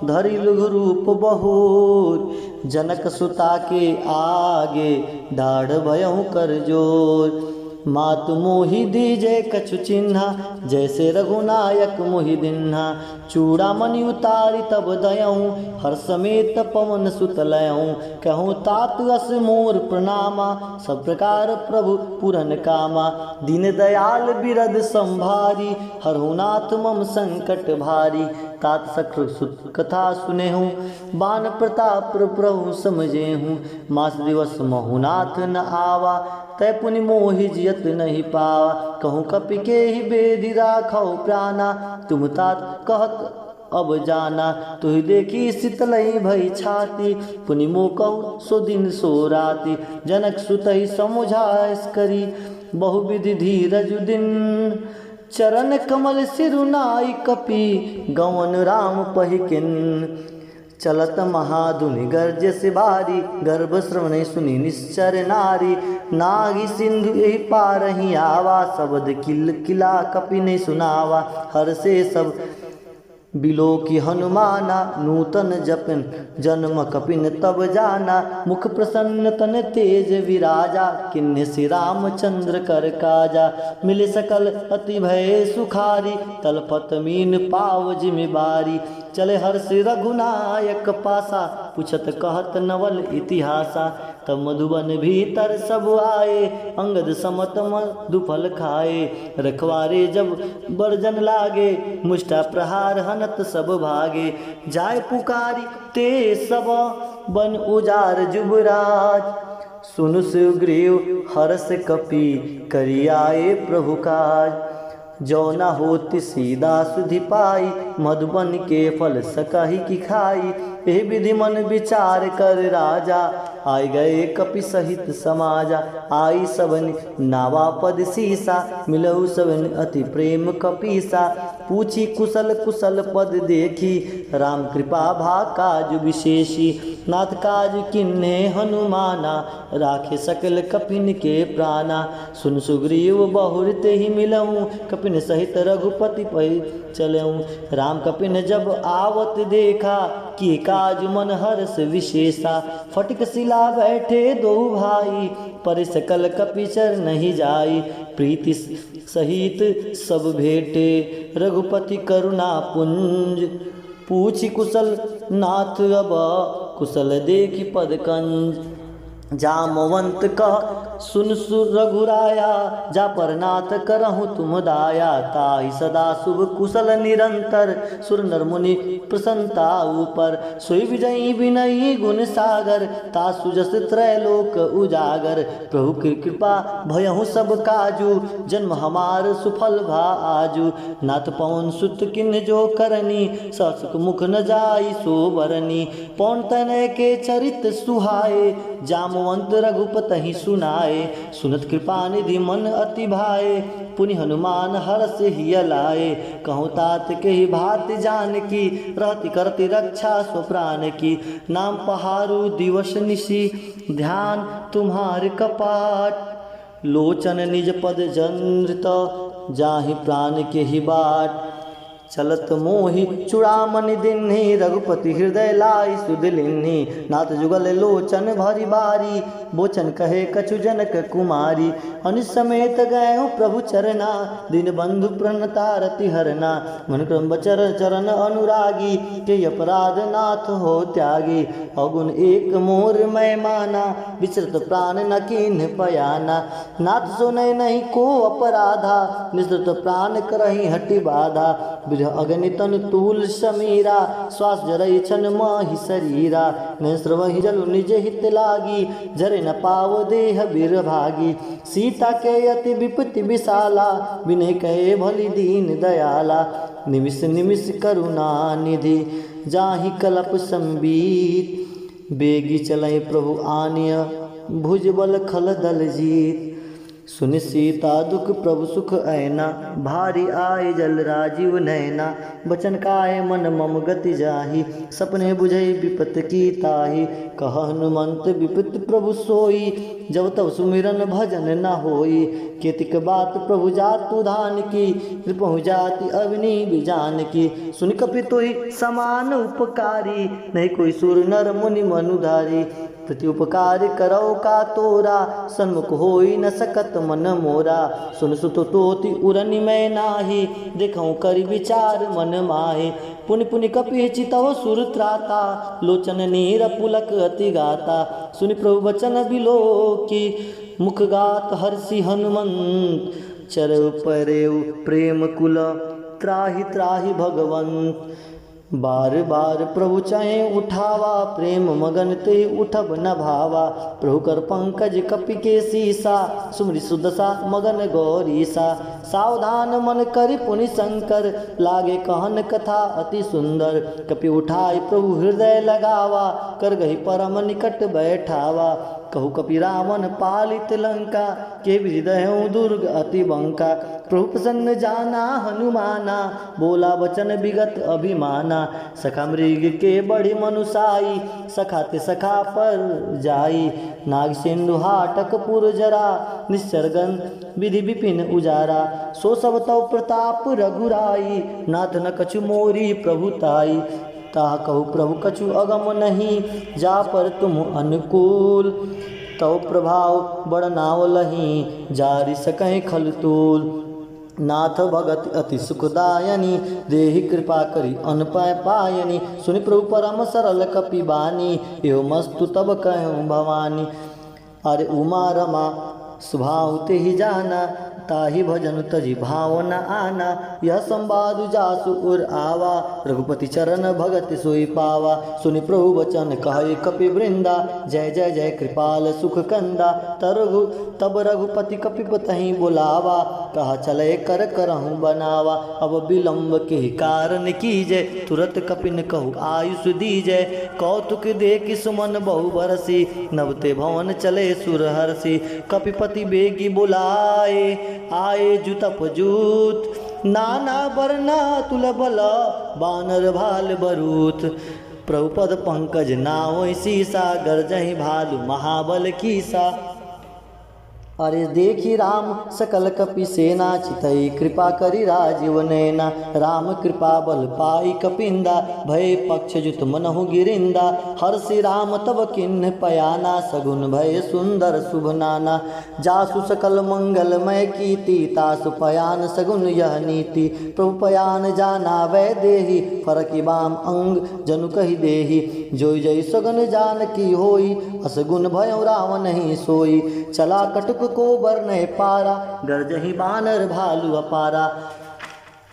धरि लघु रूप बहोर। जनक सुता के आगे, दाढ़ भयहु कर जोर। मातु मोहि दीजे कछु चिन्हा, जैसे रघुनायक मोहि दिन्हा। चूड़ामणि उतारी तब दयऊँ, हर समेत पवन सुत लयऊँ। कहूँ तात अस मोर प्रणामा, सब प्रकार प्रभु पूरन कामा। दीन दयाल बिरद संभारी, हरहु नाथ मम संकट भारी। तात सख्र सुत कथा सुने हूँ, बान प्रताप प्रभु समझे हूँ। मास दिवस महु नाथ न आवा, तै पुनि मोहि जियत नहीं पावा। कहूँ कपि के ही बेधि राखौ प्राणा, तुम तात कहत अब जाना। तुहि देखी शीतलहि भई छाती, पुनि मोह कहु सो दिन सो राति। जनक सुतहि समुझाइस करी, बहुविधि धीरज दिन। चरण कमल सिरुनाई कपि, गवन राम पहिकिन। चलत महाधुनि गर्ज से भारी, गर्भ श्रवण सुनि निश्चर नारी। नागी सिंधु यही पारहि आवा, शब्द किल किला कपि ने सुनावा। हर से सब बिलो की हनुमाना, नूतन जपन जन्म कपिन तब जाना। मुख प्रसन्न तन तेज विराजा, किन्ह से रामचंद्र कर काजा। मिले सकल अति भय सुखारी, तलपत मीन पाव जिम्मेवारी। चले हर्ष रघुनायक पासा, पूछत कहत नवल इतिहासा। तब मधुबन भीतर सब आए, अंगद समत मधुफल खाए। रखवारे जब बरजन लागे, मुष्टा प्रहार हनत सब भागे। जाय पुकारी ते सब बन उजार जुबराज। सुनु सुग्रीव हर्ष कपि, करियाए प्रभु काज। जो न होति सीधा सुधि पाई, मधुबन के फल सकहि की खाई। एहि विधि मन विचार कर राजा, आय गए कपि सहित समाजा। आई सबन नावा पद सीसा, मिलहु सबन अति प्रेम कपीसा। पूछी कुशल कुशल पद देखी, राम कृपा भा काज विशेषी। नाथ काज किन्ने हनुमाना, राखे सकल कपिन के प्राणा। सुन सुग्रीव बहुर तेहि मिलऊँ, कपिन सहित रघुपति पै चलऊँ। राम कपिन जब आवत देखा, कि काज मन हर्ष विशेषा। फटिक शिला बैठे दो भाई, पर सकल कपिचर नहीं जाई। प्रीति सहित सब भेटे, रघुपति करुणा पुंज। पूछी कुशल नाथ अब, कुशल देखी पद कंज। जामवंत कह सुन सुर रघुराया, जा पर नाथ करहु तुम दाया। ताहि सदा शुभ कुशल निरंतर, सुर नर मुनि प्रसन्नता ऊपर। सोई विजयी विनयी गुण सागर, तासु जस त्रैलोक उजागर। प्रभु की कृपा भयहु सब काजू, जन्म हमार सुफल भा आजू। नाथ पवन सुत किन्ह जो करनी, ससुक मुख न जाई सो बरनी। पौन तनय के चरित सुहाए, जामवंत रघुपति सुनाए। सुनत कृपा निधि मन अति भाए, पुनि हनुमान हर्ष हिय लाए। कहूँ तात के ही भात जान की, रहति करति रक्षा स्वप्राण की। नाम पहारु दिवस निशि, ध्यान तुम्हार कपाट। लोचन निज पद जंद्रित, जाहि प्राण के ही बाट। चलत मोहि चूड़ामणि दिन्हि, रघुपति हृदय लाई सुध लिन्हि। नाथ जुगल लोचन भरी बारी, बोचन कहे कछु जनक कुमारी। अनिस समेत गए प्रभु चरना, दीन बंधु प्रणता रति हरना। मन क्रम बचर चरण अनुरागी, के अपराध नाथ हो त्यागी। अगुण एक मोर मैं माना, विचरत प्राण न कीन्ह पयाना। नाथ सुनय नहीं को अपराधा, निसृत प्राण करहि हटि बाधा। अगनितन तूल समीरा, श्वास जरई छन माहि शरीरा। नेस्रवहि जलु निज हित लागी, जरे न पाव देह बीर भागी। सीता के अति विपत्ति विशाला, बिने कहे भली दीन दयाला। निमिष निमिष करुणा निधि, जाहि कलप संबीत। बेगी चलई प्रभु आनिय, भुजबल खल दल जीत। सुनि सीता दुख प्रभु सुख ऐना, भारी आए जल राजीव नैना। बचन काय मन मम गति जाहि, सपने बुझई विपत की ताहि। कह हनुमंत विपत प्रभु सोई, जब तब सुमिरन भजन न होई। केतिक बात प्रभु जातु धान की, कृपहु जाति अवनी बिजान की। सुन कपि तोहि समान उपकारी, नहीं कोई सुर नर मुनि मनुधारी। प्रति उपकार करौ का तोरा, सन्मुख होई न सकत मन मोरा। सुन सुत तोति उरनि मैं नाही, देखऊँ करि विचार मन माहि। पुनि पुनि कपि चितौ सुर त्राता, लोचन नीर पुलक अति गाता। सुनि प्रभु बचन बिलोकी, मुख गात हर्षि हनुमंत। चरउ परेउ प्रेम कुल, त्राहि त्राहि भगवंत। बार बार प्रभु चाहे उठावा, प्रेम मगन ते उठब न भावा। प्रभु कर पंकज कपि के सीसा, सुमरि सुदशा मगन गौरीसा। सावधान मन करि पुनि शंकर, लागे कहन कथा अति सुंदर। कपि उठाई प्रभु हृदय लगावा, कर गही परम निकट बैठावा। कहु कपि रावण पालित लंका, के हृदय दुर्ग अति बंका। प्रभु प्रसन्न जाना हनुमाना, बोला वचन विगत अभिमाना। सखा मृग के बड़ी मनुसाई, सखा ते सखा पर जाई। नाग सिंधु हाटक पुर जरा, निसर्गन विधि विपिन उजारा। सो सब तव प्रताप रघुराई, नाथ न कछु मोरी प्रभुताई। ताह कहु प्रभु कछु अगम नहीं, जा पर तुम अनुकूल। तव प्रभाव बड़ नावलहीं, जारि सकहि खलतूल। नाथ भगत अति सुखदायनी, देहि कृपा करी अनपय पायनी। सुनि प्रभु परम सरल कपि बानी, एव मस्तु तब कहूँ भवानी। अरे उमा रमा स्वभाव ते ही जाना, ताहि भजन तजि भाव न आना। यह संवाद जासु उर आवा, रघुपति चरण भगत सोई पावा। सुनि प्रभु वचन कहे कपि वृंदा, जय जय जय कृपाल सुख कंदा। तब रघुपति कपि तहि बुलावा, कहा चले कर करहूँ बनावा। अब विलम्ब के कारण कीजय, तुरत कपिन कहु आयुष दीजय। कौतुक देख सुमन बहु बरसी, नवते भवन चले सुर हरसी। कपिपति बेगी बुलाए, आए जुतप जूत। नाना बरना तुल बल, बानर भाल बरूथ। प्रभुपद पंकज नाओ सीसा, गरजहि भालु महाबल कीसा। अरे देखी राम सकल कपि सेना, चितई कृपा करी राजीव नैना। राम कृपा बल पाई कपिंदा, भय पक्ष जुत मनहु गिरिंदा। हर्षि राम तब किन्ह पयाना, सगुन भय सुंदर शुभ नाना। जासु सकल मंगलमय कीर्ति, तासु पयान सगुन यह नीति। प्रभु पयान जाना वै देहि, फरकि बाम अंग जनु कहि देहि। जोई जय सगुन जान की होई, असगुन भय रावण नहीं सोई। चला कटुक को बरने पारा, गरजहि बानर भालु अपारा।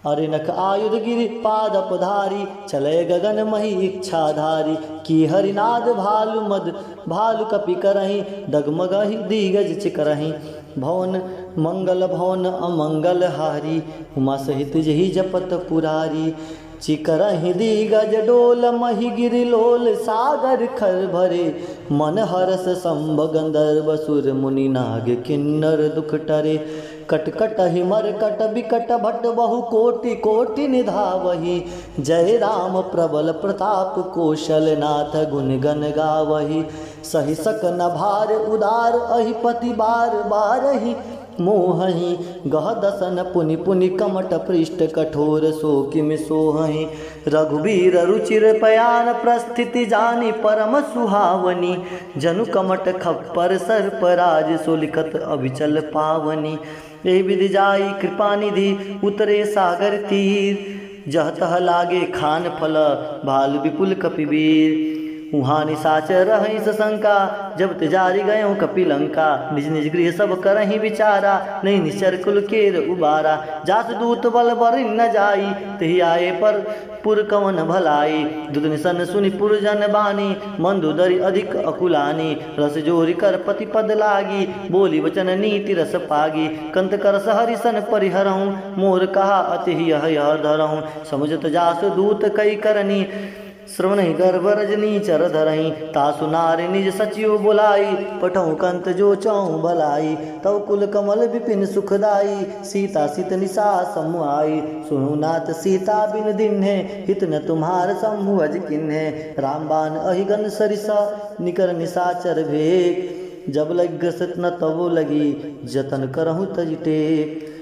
अरे नख आयुध गिरि पाद पधारी, चले गगन मही इच्छाधारी। की हरिनाद भालु मद भालु कपि करहि, डगमगहि दिगज चिकरहि। भवन मंगल भवन अमंगल हारी, उमा सहित जहि जपत पुरारी। चिकरहि दिगज डोल मही गिरि लोल, सागर खर भरे। मन हरस संभ गंधर्व सुर मुनि नाग किन्नर दुख टरे। कटकट हिमर कट बिकट भट बहु कोटि कोटि निधावही। जय राम प्रबल प्रताप कौशल नाथ गुण गण गावही। सहि सकन भार उदार अहिपति बार बारहि। मोहहि गह दसन पुनि पुनि कमट पृष्ठ कठोर सो किम सोहहि। रघुबीर रुचिर पयान प्रस्थिति जानी परम सुहावनी। जनु कमट खप्पर सर्पराज सोलिकत अभिचल पावनी। एहि विधि जाई कृपा निधि उतरे सागर तीर। जह तह लागे खान फल भालु विपुल कपिवीर। उहाँ निशाचर रहि सशंका, जब तेजारी गयों कपिलंका। निज निज गृह सब करहि विचारा, नहीं निश्चर कुल केर उबारा। जास दूत बल बर न जाई, तेहि आए पर पुर कवन भलाई। दुत निसन सुनि पुरजन बानी, मंदोदरी अधिक अकुलानी। रस जोरी कर पति पद लागी, बोली वचन नीति रस पागी। कंत कर सहरिसन परिहरहूँ, मोर कहा अति यह धरहूँ। समुझत जास दूत कई करनी, श्रवणहि गर्भ रजनी चर धरहि तासु नारी निज सचिव बुलाई पठौ कंत जो चौ भलाई तव कुल कमल विपिन सुखदाई सीता सित निशा समु आई सुनु नाथ सीता बिन दिन्हे हित न तुम्हार समु अज किन्हे रामबान अहिगन सरिसा निकर निशाचर भेक जब लग ग्रसित न तब लगी जतन करहु तज टेक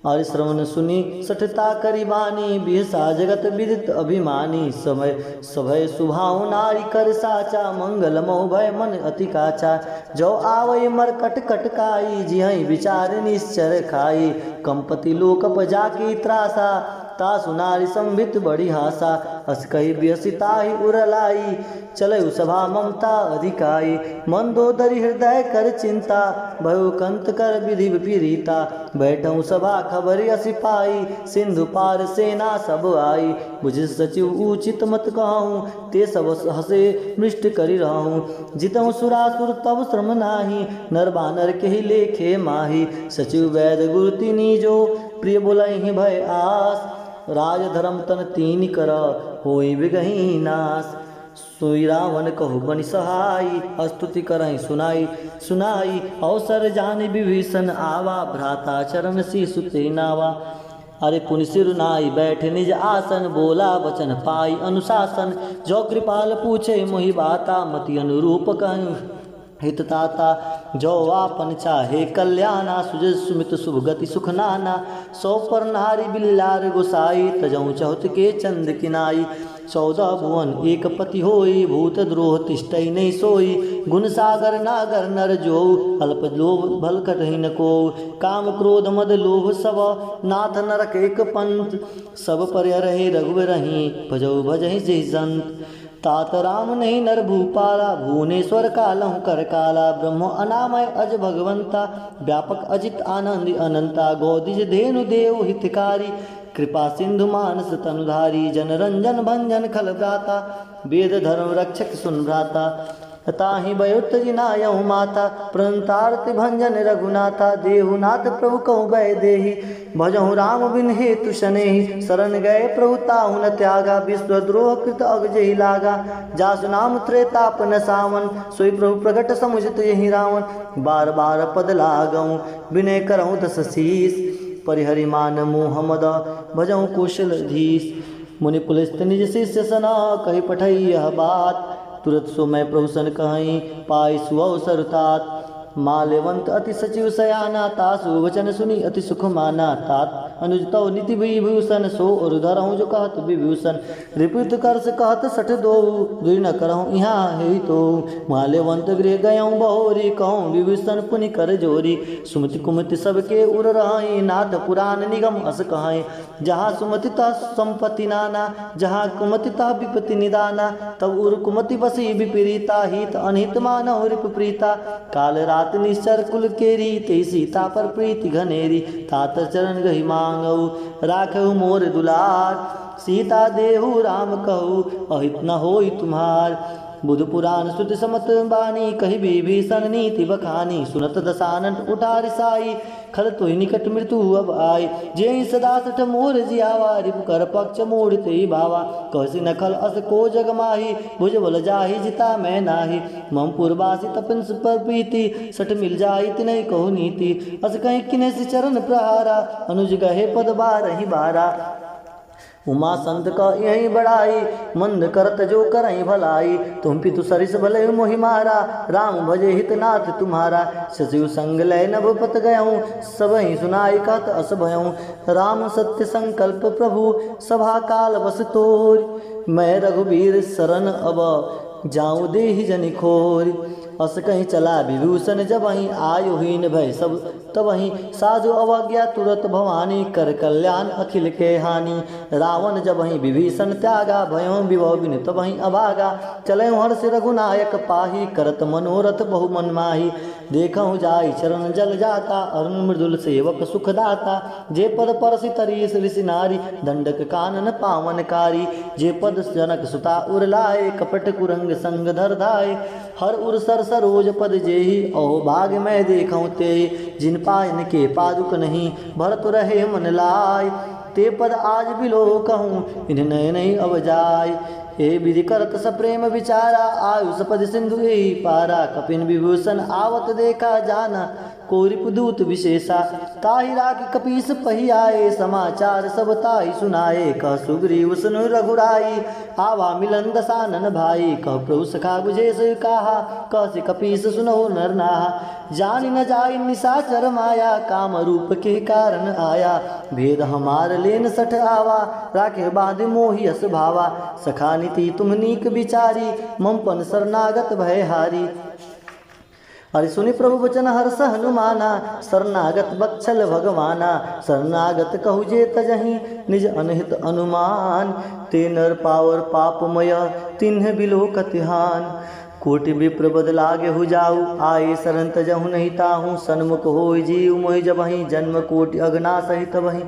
आर्य श्रवण सुनी सठता करी बानी बिहसा जगत विदित अभिमानी समय सभय सुभाव नारी कर साचा मंगल मोह भय मन अति काचा जो आवई मरकट कटकाई जिहई विचार निश्चर खाई कंपति लोकप जाकी त्रासा तासु नारी संभित बड़ी हासा अस कही व्यसिताहि उरलाई चले सभा ममता अधिकाई मंदोदरी हृदय कर चिंता भयो कंत कर विधि विपरीता बैठऊ सभा खबर असी पाई सिंधु पार सेना सब आई बुझ सचिव उचित मत कहूँ ते सब हसे मृष्ट करी रहूँ जितऊ सुरासुर तब श्रम नाही नर बानर के ही लेखे माही सचिव वैद गुरु तिनी जो प्रिय बोलहि भय आस राज धर्म तन तीन कर होई बिगही नाश सोई रावण कहु बनि सहाई स्तुति करहि सुनाई सुनाई अवसर जान विभीषण आवा भ्राता चरण शीशु ते नावा अरे पुनि सिर नाई बैठे निज आसन बोला वचन पाई अनुशासन जो कृपाल पूछे मोहि बाता मति अनुरूप कहूँ हितताता जो आपन चाहे कल्याणा सुजय सुमित शुभ गति सुख नाना सौ पर नारी बिल्लार गोसाई तजऊ चौथ के चंद किनाई 14 भुवन एक पति होई भूत द्रोह तिष्ठई नहीं सोई गुण सागर नागर नर जो अल्प लोभ भल कटहि न को काम क्रोध मद लोभ सब नाथ नरक एक पंथ सब पर रहे रघुवर रही भजऊ भजहि जय संत तात राम नहीं नर भूपाला भुवनेश्वर कालहु कर काला ब्रह्म अनामय अज भगवंता व्यापक अजित आनंद अनंता गौदिज धेनु देव हितकारी कृपा सिंधु मानस तनुधारी जन रंजन भंजन खल भ्राता वेद धर्म रक्षक सुन भ्राता ताहि बयुत जिनायहु माता प्रणतारति भंजन रघुनाथा देहुनाथ प्रभु कहु भय देहि भजहु राम बिन हेतु शनेहि शरण गए प्रभु ताहु न त्यागा विश्वद्रोह कृत अगजहि लागा जासु नाम त्रेताप न सावन सोई प्रभु प्रगट समुझत यहि रावण बार बार पद लागऊँ विनय करऊँ दस शीस परिहरि मान मोह मद भजहु कुशलधीश मुनि पुलिस निज शिष्य सना कही पठई यह बात तुरत सो मैं प्रभु सन कहीं पाई सुअवसर तात माल्यवंत अति सचिव सयाना तासु वचन सुनी अति सुख माना तात अनुजतव नीति विभूषण सो और धरहूँ जो कहत विभूषण रिपुत कर से कहत सठ दो दुई न करहूँ यहाँ है तो माल्यवंत गृह गयऊँ बहोरी कहूँ विभूषण पुनि कर जोरी सुमति कुमति सबके उर रही नाथ पुराण निगम अस कहें जहाँ सुमति ता संपत्ति नाना जहाँ कुमति ता विपत्ति निदाना तब उर कुमति बसी विपरीता हित अनहित मानव रिपुप्रीता काल रात निश्चर कुल केरी ते सीता पर प्रीति घनेरी तात चरण गहि मांगऊ राखऊ मोर दुलार सीता देहु राम कहू अहित न होई तुम्हार बुध पुराण सुत समत बानी कही विभीषण नीति बखानी सुनत दसानन उठा रिसाई खल तो निकट मृत्यु अब आय जे सदा सठ मोर जियावा रिपु कर पक्ष मोड़ ते बावा कहसी नखल अस को जग माही भुज बल जाही जिता मैं नाही मम पुरवासी तपन पर प्रीति सठ मिल जाई तिनहि कहु नीति अस कहीं किने से चरण प्रहारा अनुज गहे पद बारहि बारा उमा संत का यही बड़ाई मंद करत जो करई भलाई तुम पितु सरिस भले मोहि मारा राम भजे हितनाथ तुम्हारा सचिव संग लय नभ पत गयऊँ सबहि सुनाई कहत अस भयऊँ राम सत्य संकल्प प्रभु सभा काल बस तोर मैं रघुवीर शरण अब जाऊँ देहि जनि खोर अस कहीं चला विभूषण जब वहीं आयुहीन भय सब तब वहीं साधु अवज्ञा तुरत भवानी कर कल्याण अखिल के हानि रावण जब वहीं विभीषण त्यागा भयो विभव बिन तब वहीं अभागा चले हर्ष रघुनायक पाही करत मनोरथ बहु मन माही देखहु जाई चरण जल जाता अरुण मृदुल सेवक सुखदाता जे पद परसि तरी ऋषि नारी दंडक कानन पावनकारी जे पद जनक सुता उरलाए कपट कुरंग संग धर धाय हर उर सर सरोज पद जेहि अहो भाग मैं देखऊँ ते जिन पायन के पादुक नहीं भरत रहे मन लाय ते पद आज बिलो कहूँ इन्हें नए नहीं अब जाय हे विधि करत सप्रेम विचारा, आयुष पद सिंधु यही पारा। कपिन विभूषण आवत देखा, जाना कोरिपुदूत विशेषा। ताहि राग कपीस पही आए, समाचार सब ताहि सुनाए। कह सुग्रीव सुनु रघुराई, आवा मिलन दसानन भाई। कह प्रभु सखा बुझे से कहा, कह से कपीस सुनो नर नाहा। जानि न जाय निशाचर माया, काम रूप के कारण आया। भेद हमार लेन सठ आवा, राखे बांध मोहि अस भावा। सखा नीति तुम नीक विचारी, मम पन शरणागत भय हारी। हरि सुनि प्रभु वचन हर्ष हनुमाना, शरणागत बत्सल भगवाना। शरणागत कहु जे तजहि, निज अनहित अनुमान। ते नर पावर पापमय, तिन्ह बिलो कतिहान। कोटि विप्र बद लागे हु जाऊ, आए शरण तजहु नहीं ताहू। सन्मुख होय जीव मोहि जबहि, जन्म कोटि अगना सहित बहि।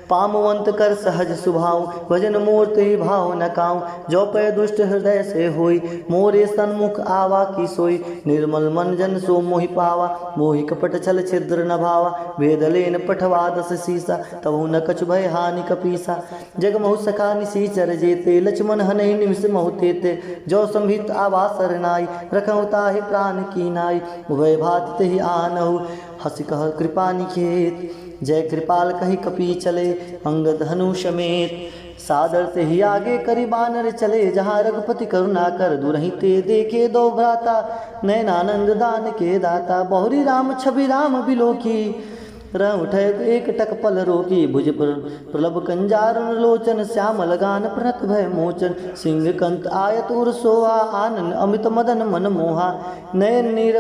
पामवंत कर सहज सुभाऊ, भजन मोर ते भाव न काऊ। जो पै दुष्ट हृदय से होई, मोरे सन्मुख आवा की सोई। निर्मल मन जन सो मोहि पावा, मोहि कपट छल छिद्र न भावा। वेद लेन पठवा दस सीसा, तबु न कछु भय हानि कपीसा। जग महु सखा निसीचर जेते, लक्ष्मण हनहि निमिष महु तेते। जो संभित आवा सरनाई, रखहु ताहि प्राण की नाई। उभय भात तेहि आनहु, हसि कह कृपा निकेत। जय कृपाल कही कपी चले, अंगद हनु समेत। सादर ते ही आगे करी बानर चले, जहाँ रघुपति करुणा कर दुरहि ते देखे दो भ्राता। नैनानंद दान के दाता, बहुरी राम छवि राम बिलोकी। रह उठे एक टक पल रोकी, भुज प्रलभ कंजारुण लोचन। श्यामल गान प्रणत भय मोचन, सिंह कंत आयत उर सोहा। आनन अमित मदन मन मोहा, नयन नीर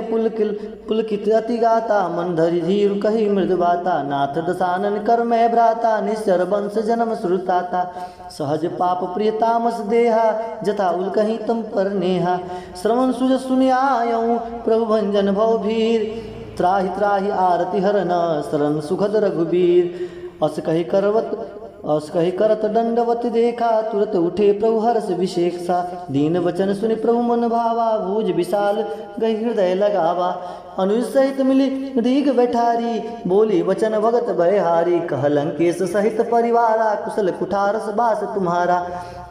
पुलकित अति गाता। मन धरि धीर कही मृद बाता, नाथ दसानन कर मैं भ्राता। निश्चर वंश जन्म श्रुताता, सहज पाप प्रिय तामस देहा। जथा उल कहीं तुम पर नेहा, श्रवण सुज सुनि आयऊँ। प्रभु भंजन भव भीर, त्राहि त्राहि आरति हरन। शरण सुखद रघुबीर, अस कही करत दंडवत देखा। तुरत उठे प्रभु हर्ष विशेष सा, दीन वचन सुनि प्रभु मन भावा। भूज विशाल गही हृदय लगावा, अनुज सहित मिली दीघ बैठारी। बोली वचन भगत भयहारी, कह लंकेश सहित परिवारा। कुशल कुठारस बास तुम्हारा,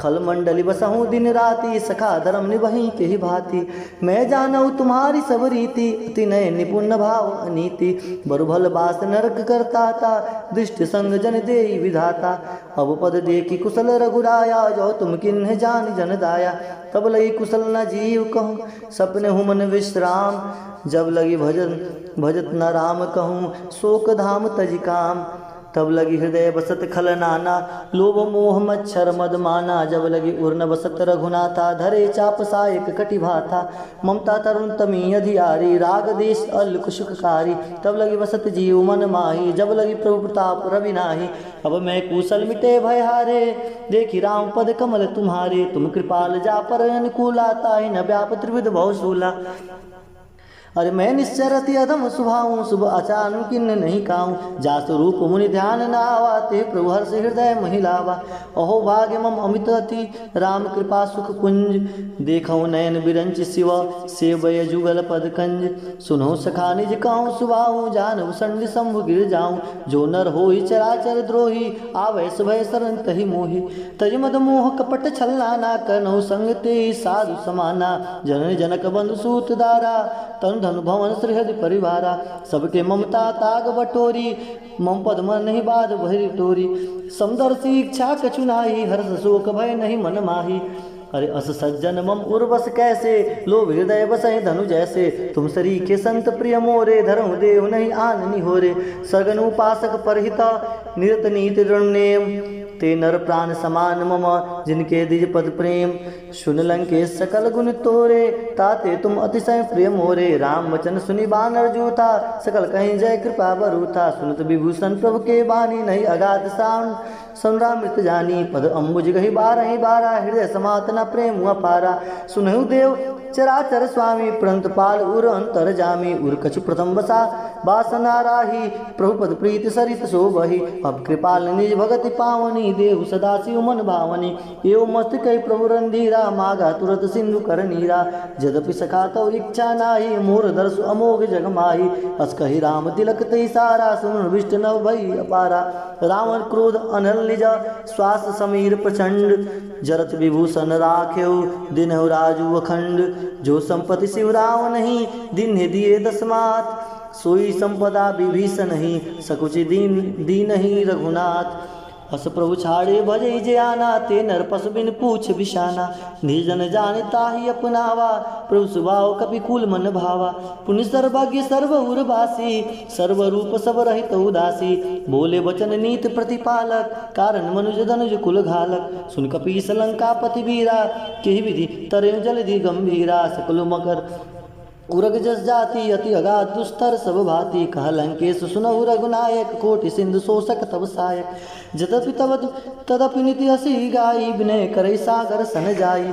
खल मंडली बसहूँ दिन राति। सखा धर्म निभहि तेहि भांति, मैं जानऊ तुम्हारी सब रीति। अति नय निपुण भाव अनीति, बरुभल बास नरक करता था। दृष्टि संग जन देई विधाता, अब पद देखी कुशल रघुराया। जो तुम किन्ह जान जन दाया, तब लगी कुशल न जीव कहूँ। सपने हुमन विश्राम, जब लगी भजत न राम कहूँ। शोक धाम तज काम, तब लगी हृदय बसत खल नाना। लोभ मोह मच्छर मद माना, जब लगी उर्न बसत रघुनाथा। धरे चाप सायक कटि भाथा, ममता तरुण तमी अधियारी। राग देश अल्क सुखकारी, तब लगी बसत जीव मन माही। जब लगी प्रभु प्रताप रवि नाही, अब मैं कुशल मिटे भय हारे। देखी राम पद कमल तुम्हारे, तुम कृपाल जा पर अनुकूला। ताहि न व्याप त्रिविध बहुशूला, अरे मैं निश्चरति अधम सुभाऊँ। शुभ आचार्य किन्न नहीं काऊँ, जासु रूप मुनि ध्यान न आवाते। प्रभु हर्ष हृदय महिलावा, अहो भाग्य मम अमित अति। राम कृपा सुख कुंज, देखऊँ नयन बिरंच शिव। सेवय जुगल पद कंज, सुनहु सखा निज कहूँ सुभाऊँ। जानहु संडि शंभु गिर जाऊँ, जो नर होई चराचर द्रोही। आवै सुभय शरण तहि मोहि, तज मद मोह कपट छल नाना। करनहु संग ते साधु समाना, जननी जनक बंधु सूत दारा। तन धनु भवन श्रीहरि परिवारा, सबके ममता ताग बटोरी। मम पद मन नहीं बाध भरी टोरी, समदर्शी इच्छा कछु नाही। हर्ष शोक भय नहीं मन माही, अरे अस सज्जन मम उर्वस कैसे। लोभ हृदय बसहि धनु जैसे, तुम सरी के संत प्रिय मोरे। धरहु देव नहीं आननि होरे, सगन उपासक परहिता। निरत नीति ऋणनेम, ते नर प्राण समान मम। जिनके द्विज पद प्रेम, सुन लंकेश सकल गुण तोरे। ताते तुम अतिशय प्रिय मोरे, राम वचन सुनि बानर जूथा। सकल कहीं जय कृपा बरूथा, सुनत विभूषण प्रभु के बानी। नहीं अगाध साउन संरामृत जानी, पद अम्बुज गही बारहि बारा। हृदय समातना प्रेम अपारा, सुनहु देव चराचर स्वामी। प्रणत पाल उर अंतर जामी, उर कछु प्रथम बसा वासना राही प्रभु पद प्रीति सरित शोभहि। अब कृपाल निज भगति पावनी देहु सदा शिव मन भावनी। एवं मस्त कई प्रभु रंधीरा मागा तुरत सिंधु कर नीरा। यद्यपि सखा तो इच्छा नाही मोर दर्शु अमोघ जग माही। अस कही राम तिलक तई सारा सुन विष्ट नव भई अपारा। रावण क्रोध अनल निज श्वास समीर प्रचंड। जरत विभूषण राख्यो दिनहु राजू अखंड। जो संपत्ति शिव रावण नहीं दिन दिए दसमात। सोई संपदा विभीषण ही सकुचि दीन ही रघुनाथ। अस प्रभु छाड़े भजे जे आना ते नर पस बिन पूछ बिशाना। निर्जन जाने ताहि अपनावा प्रभु स्वभाव कपि कुल मन भावा। पुण्य सर्वज्ञ सर्व उर्वासी सर्व रूप सब रहित उदासी। बोले वचन नीत प्रतिपालक कारण मनुज धनुज कुल घालक। सुन कपीस लंका पति वीरा केहि विधि तरे जलधि गंभीरा। सकल मकर उरग जस जाति अति अगाध दुस्तर सब भांति। कह लंकेश सुनहु रघुनायक कोटि सिंधु शोषक तब सायक। जदपि तब तदपि नीति हसी गाई विनय करई सागर सन जाई।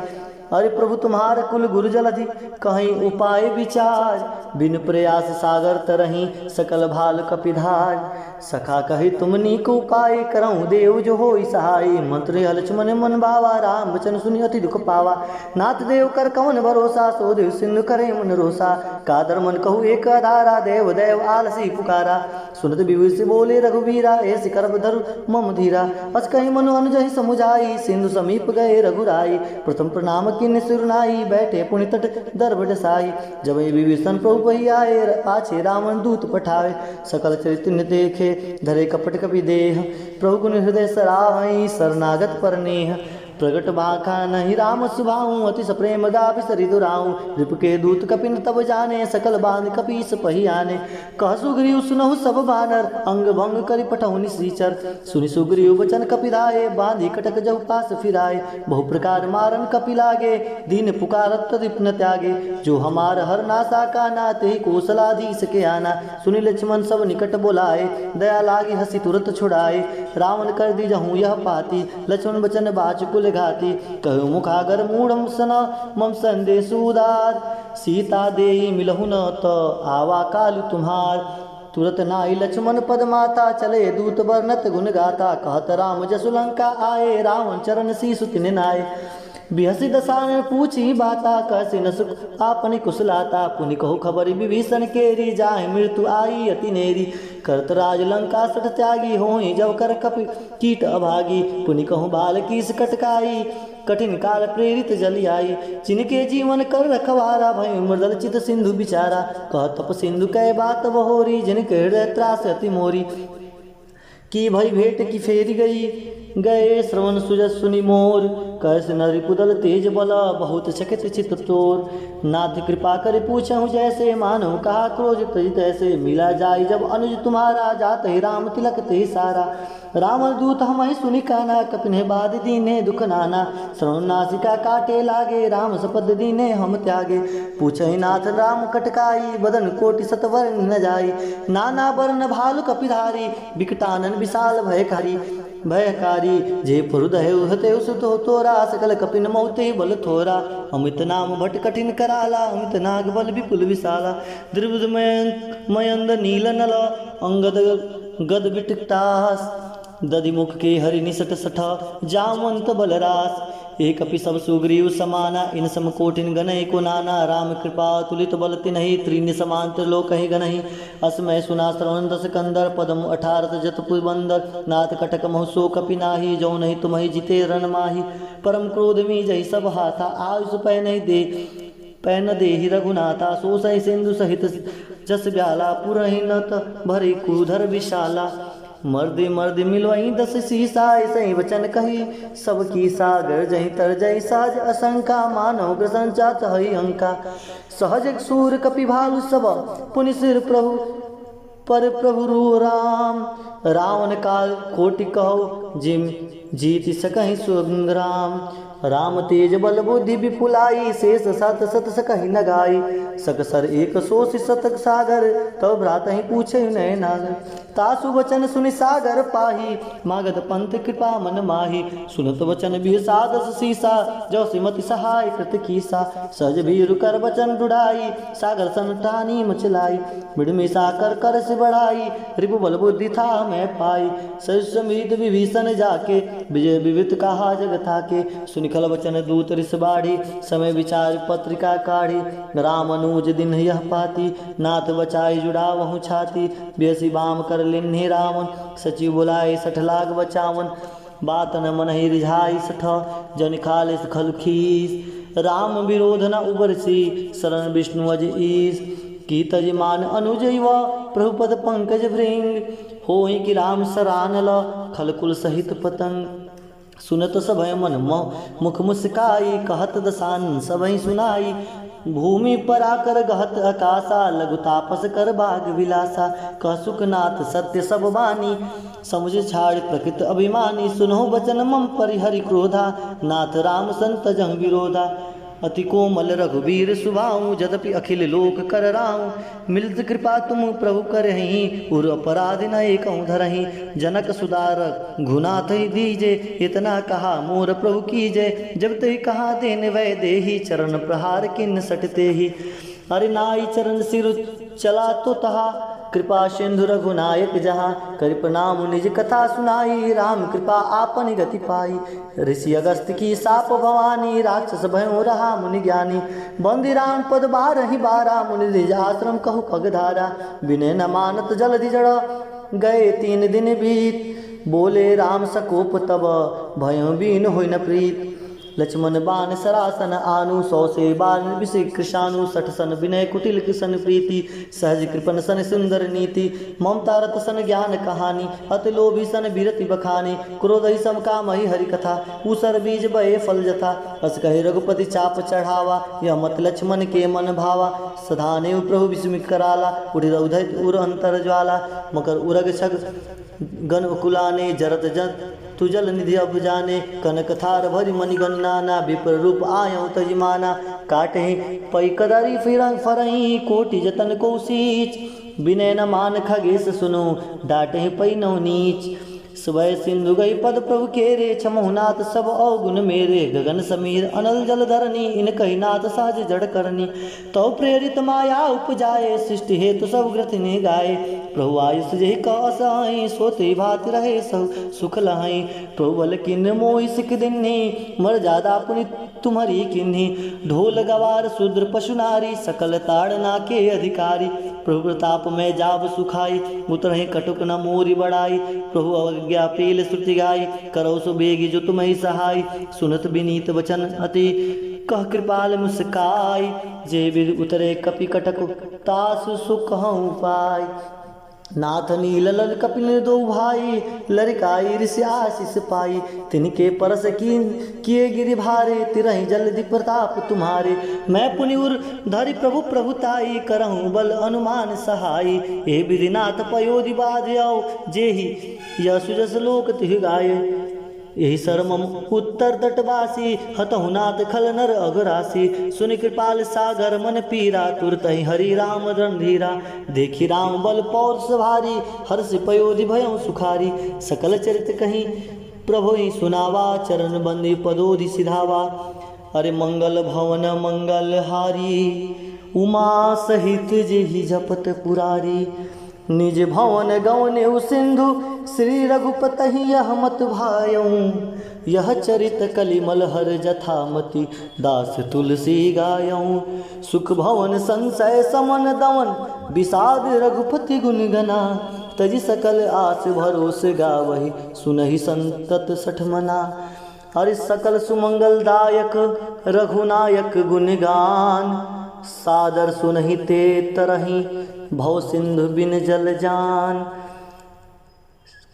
अरे प्रभु तुम्हार कुल गुरु जलधि कहीं उपाय विचार। बिन प्रयास सागर तरही सकल भाल कपिधार। सखा कही तुम नीक उपाय करऊँ देव जो होई सहाय। मंत्र लक्ष्मण मन भावा राम वचन सुनि अति दुख पावा। नाथ देव कर कवन भरोसा सो देव सिंधु करे मन रोसा। कादर मन कहू एक आधारा देव देव आलसी पुकारा। सुनत विभूषि बोले रघुवीरा ऐसी करब धरु मम धीरा। अस कही मनु अनुजहि समुझाई सिंधु समीप गए रघुराई। प्रथम प्रणाम किन्नि सिरनाई बैठे पुनि तट दर्भ डसाई। जब विभीषण प्रभु वही आए पाछे रावण दूत पठाए। सकल चरित्र देखे धरे कपट कपि देह प्रभु गुण हृदय सरावई शरणागत पर नेह। प्रगट बाखा नहीं राम सुभाऊं अति सप्रेम गाभि सरिदुराऊं। रिप के दूत कपिन तब जाने सकल बांध कपीस पही आने। कह सुग्रीव सुनहु सब बानर अंग भंग करि पठौनि श्रीचर। सुनि सुग्रीव वचन कपिलाए बांधि कटक जहु पास फिराए। बहु प्रकार मारन कपि लागे दीन पुकारत तदिप न त्यागे। जो हमार हर नासा का नाते कौशलाधीश के आना। सुनि लक्ष्मण सब निकट बोलाए दया लागी हसी तुरत छुड़ाए। रावण कर दी जहूँ यह पाती लक्ष्मण वचन बाचकुल घाती। कहु मुखागर मूढ़म सन मम संदेश उदार। सीता देई मिलहु न त आवा कालु तुम्हार। तुरत नाई लक्ष्मण पद माता चले दूत वर्णत गुण गाता। कहत राम जसु लंका आए रावण चरण शीसु तिन नाय। बिहसी दसान पूछी बाता कहसी न सुख आपनि कुशलाता। पुनि कहु खबरि विभीषण केरी जाहि मृत्यु आई अति नेरी। करत राज लंका सठ त्यागी होई जब कर कपि कीट अभागी। पुनि कहु बाल कीस कटकाई कठिन काल प्रेरित जलि आई। जिनके जीवन कर रखवारा भय मृदल चित सिंधु बिचारा। कह तप सिंधु कै बात बहोरी जिनके हृदय त्रास अति मोरी। की भई भेंट की फेरी गए श्रवण सुजस सुनि मोर। कैस नरि पुदल तेज बल बहुत चकित चित तोर। नाथ कृपा कर पूछहु जैसे मानव कहा क्रोध तज तैसे। मिला जाय जब अनुज तुम्हारा जात ही राम तिलक ते सारा। रावण दूत हम ही सुनि काना कपिने बाद दीने दुख नाना। श्रवण नासिका काटे लागे राम सपद दीने हम त्यागे। पूछहि नाथ राम कटकाई बदन कोटि सतवर न जाई। नाना वर्ण भालु कपिधारी विकटानन विशाल भयकारी। जे हृदय हते सुतो तोरा सकल कपिन मौते बल थोरा। अमित नाम भट कठिन कराला अमित नाग बल विपुल विशाला। द्रिविध मयंद नील नल अंगद गद विटटास। दधिमुख के हरि निसट सठ जामवंत बलरास। एक अपि सब सुग्रीव समाना इन सम कोटिन गनहि को नाना। राम कृपा तुलित बल तिन्हि त्रीनि समान त्रिलोक ही गनहि। असमय सुना श्रवण दस कंदर पदम 18 जत पुरबंदर। नाथ कटक महु सो कपि नाही जो नहीं तुम्हि जिते रण माही। परम क्रोध मी जहि सब हाथा आयुष पै नहीं दे पैन देहि रघुनाथा। सो सहि सिंधु सहित जस ब्याला पुरहि नत भरि कुधर विशाला। मर्दे मर्द मिलवई 10 सीसाय सही वचन कही। सबकी सागर जही तर जही साज असंका। मानव ग्रसन चात हई अंका। सहज सूर कपि भालु सब पुनि सिर प्रभु पर प्रभु रू राम। रावण काल कोटि कहो जिम जीति सकहि संग्राम। राम तेज बल बुद्धि विपुलाई, शेष सत सत सकहि न गाई। सकसर एक सोस शतक सागर, तब भ्रात ही पूछे नय नागर। तासु वचन सुनि सागर पाही, मागध पंथ कृपा मन माही। सुनत वचन बिसादस सीसा, जो सिमति सहाय कृत कीसा। सहज भीरु कर वचन रुड़ाई, सागर सन टानी मचलाई। बिड़ मिसा कर कर से बढ़ाई, रिपु बल बुद्धि था मैं पाई। सज समीत विभीषण जाके, विजय विवित कहा जगता के। सुनिखल वचन दूत रिस बाढ़ी, समय विचार पत्रिका काढ़ी। राम अनुज दिन यह पाती, नाथ बचाई जुड़ा वहु छाती। बेसी बाम कर लिन्हि रावण, सचिव बुलाए सठ लाग बचावन। बात न मन ही रिझाई सठ, जन खालिस खल खीस। राम विरोध न उबरसी, शरण विष्णु अज ईस। की तजमान अनुज युवा, प्रभुपद पंकज भृंग। होई कि राम सरानल, खलकुल सहित पतंग। सुनत सभय मन मुख मुस्काई, कहत दसान सबहि सुनाई। भूमि पर आकर गहत आकाशा, लघु तापस कर बाग विलासा। कह सुखनाथ सत्य सब बानी, समुझ छाड़ प्रकृत अभिमानी। सुनो बचन मम परिहरि क्रोधा, नाथ राम संत जंग विरोधा। अति कोमल रघुवीर सुभाऊ, यद्यपि अखिल लोक कर राऊ। मिलित कृपा तुम प्रभु करहि, उर अपराध न एकहु धरहि। जनक सुदारक घुनाथ ही दीजे, इतना कहा मोर प्रभु कीजे। जब ते कहा देन वै देही, चरण प्रहार किन्न सटते ही। अरे नाई चरण सिर चला तो तहा, कृपा सिंधु रघुनायक जहाँ। कर प्रणाम निज कथा सुनाई, राम कृपा आपन गति पाई। ऋषि अगस्त की साप भवानी, राक्षस भयो रहा मुनि ज्ञानी। बंदी राम पद बारहि बारा, मुनि निज आश्रम कहु पगधारा। विनय न मानत जलधि जड़, गए 3 दिन बीत। बोले राम सकोप तब, भयो बीन होइ न प्रीत। लक्ष्मण बाण सरासन आनु, 100 से बाण विषिक कृशानु। 60 सन विनय कुटिल किसन प्रीति, सहज कृपन सन सुंदर नीति। ममता रत सन ज्ञान कहानी, अति लोभी सन बीरति बखानी। क्रोध ही सम काम ही हरि कथा, ऊसर बीज बये फल जथा। अस कहे रघुपति चाप चढ़ावा, यह मत लक्ष्मण के मन भावा। सधाने प्रभु विस्मित कराला, उठि उधत उर अंतर ज्वाला। मकर उरग छग गण कुलाने, जरत जत तुजल निधि अब जाने। कनक थार भरि मणिगण नाना, विप्र रूप आयौ तजिमाना। काटे पै कदरी फिरंग फरही, कोटि जतन को सींच। विनय न मान खगेश सुनो, डाटे पै नौ नीच। स्वय सिंधु गई पद प्रभु केरे, छमुनाथ सब अवगुण मेरे। गगन समीर अनल जल धरनी, इन कही नाथ साज जड़ करनी। तो प्रेरित माया उपजाए, सृष्टि हेतु सब ग्रथ ने गाए। प्रभु आयुष जहि कसहि, सोते भाति रहे सब सुख लहै। प्रभु बल किन्न मोहि सिख दिन्हि, मर जादा पुनि तुम्हरी किन्हि। ढोल गवार शूद्र पशु नारी, सकल ताड़ना के अधिकारी। प्रभु प्रताप में जाब सुखाई, उतरहि कटुक न मोरी बड़ाई। प्रभु अवज्ञा पील श्रुति गाई, करो सो बेगी जो तुम्हें सहाय। सुनत विनीत वचन अति, कह कृपाल मुस्काई। जे विद उतरे कपि कटक, तासु सुख हूँ पाई। नाथ नील लल कपिल दो भाई, लरिकाई ऋषि आशीष पाई। तिनके परस किए गिरि भारे, तिरहि जलधि प्रताप तुम्हारे। मैं पुनिउर धरि प्रभु प्रभुताई, करहूँ बल अनुमान सहाई। ए विधिनाथ पयोधि बाध्यौ, जेहि यशु जस लोक तिहि गाये। यही सरमम उत्तर तटवासी, हतहु नाथ खल नर अघरासी। सुनि कृपाल सागर मन पीरा, तुरतहि हरि राम रणधीरा। देखी राम बल पौरुष भारी, हर्ष पयोधि भयउ सुखारी। सकल चरित कहीं प्रभु ही सुनावा, चरण बंदी पदोधि सिधावा। अरे मंगल भवन मंगल हारी, उमा सहित जेहि जपत पुरारी। निज भवन गौने सिंधु, श्री रघुपतहि यह मत भायऊँ। यह चरित कलिमल हर जथामति, दास तुलसी गायऊँ। सुख भवन संशय समन दमन, विषाद रघुपति गुण गना। तजि सकल आस भरोस गावहि, सुनहि संतत सठ मना। हरि सकल सुमंगलदायक, रघुनायक गुणगान। सादर सुनहि ते तरहि, भव सिंधु बिन जल जान।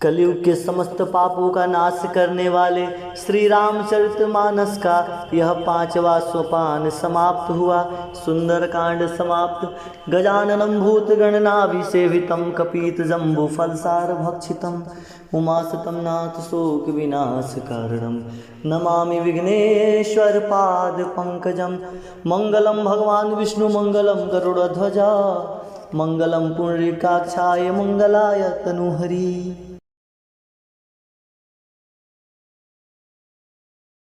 कलयुग के समस्त पापों का नाश करने वाले श्री रामचरितमानस का यह 5वां सोपान समाप्त हुआ। सुंदर कांड समाप्त। गजाननं भूतगणनाभिसेवितं कपितजम्बूफलसार भक्षितम् उमासुतं नाथ शोक विनाश कारणं नमामि विघ्नेश्वर पाद पंकजं। मंगलम भगवान विष्णु मंगलम गरुड़ध्वजा मंगलम पुंडरीकाक्षाय मंगलाय तनुहरि।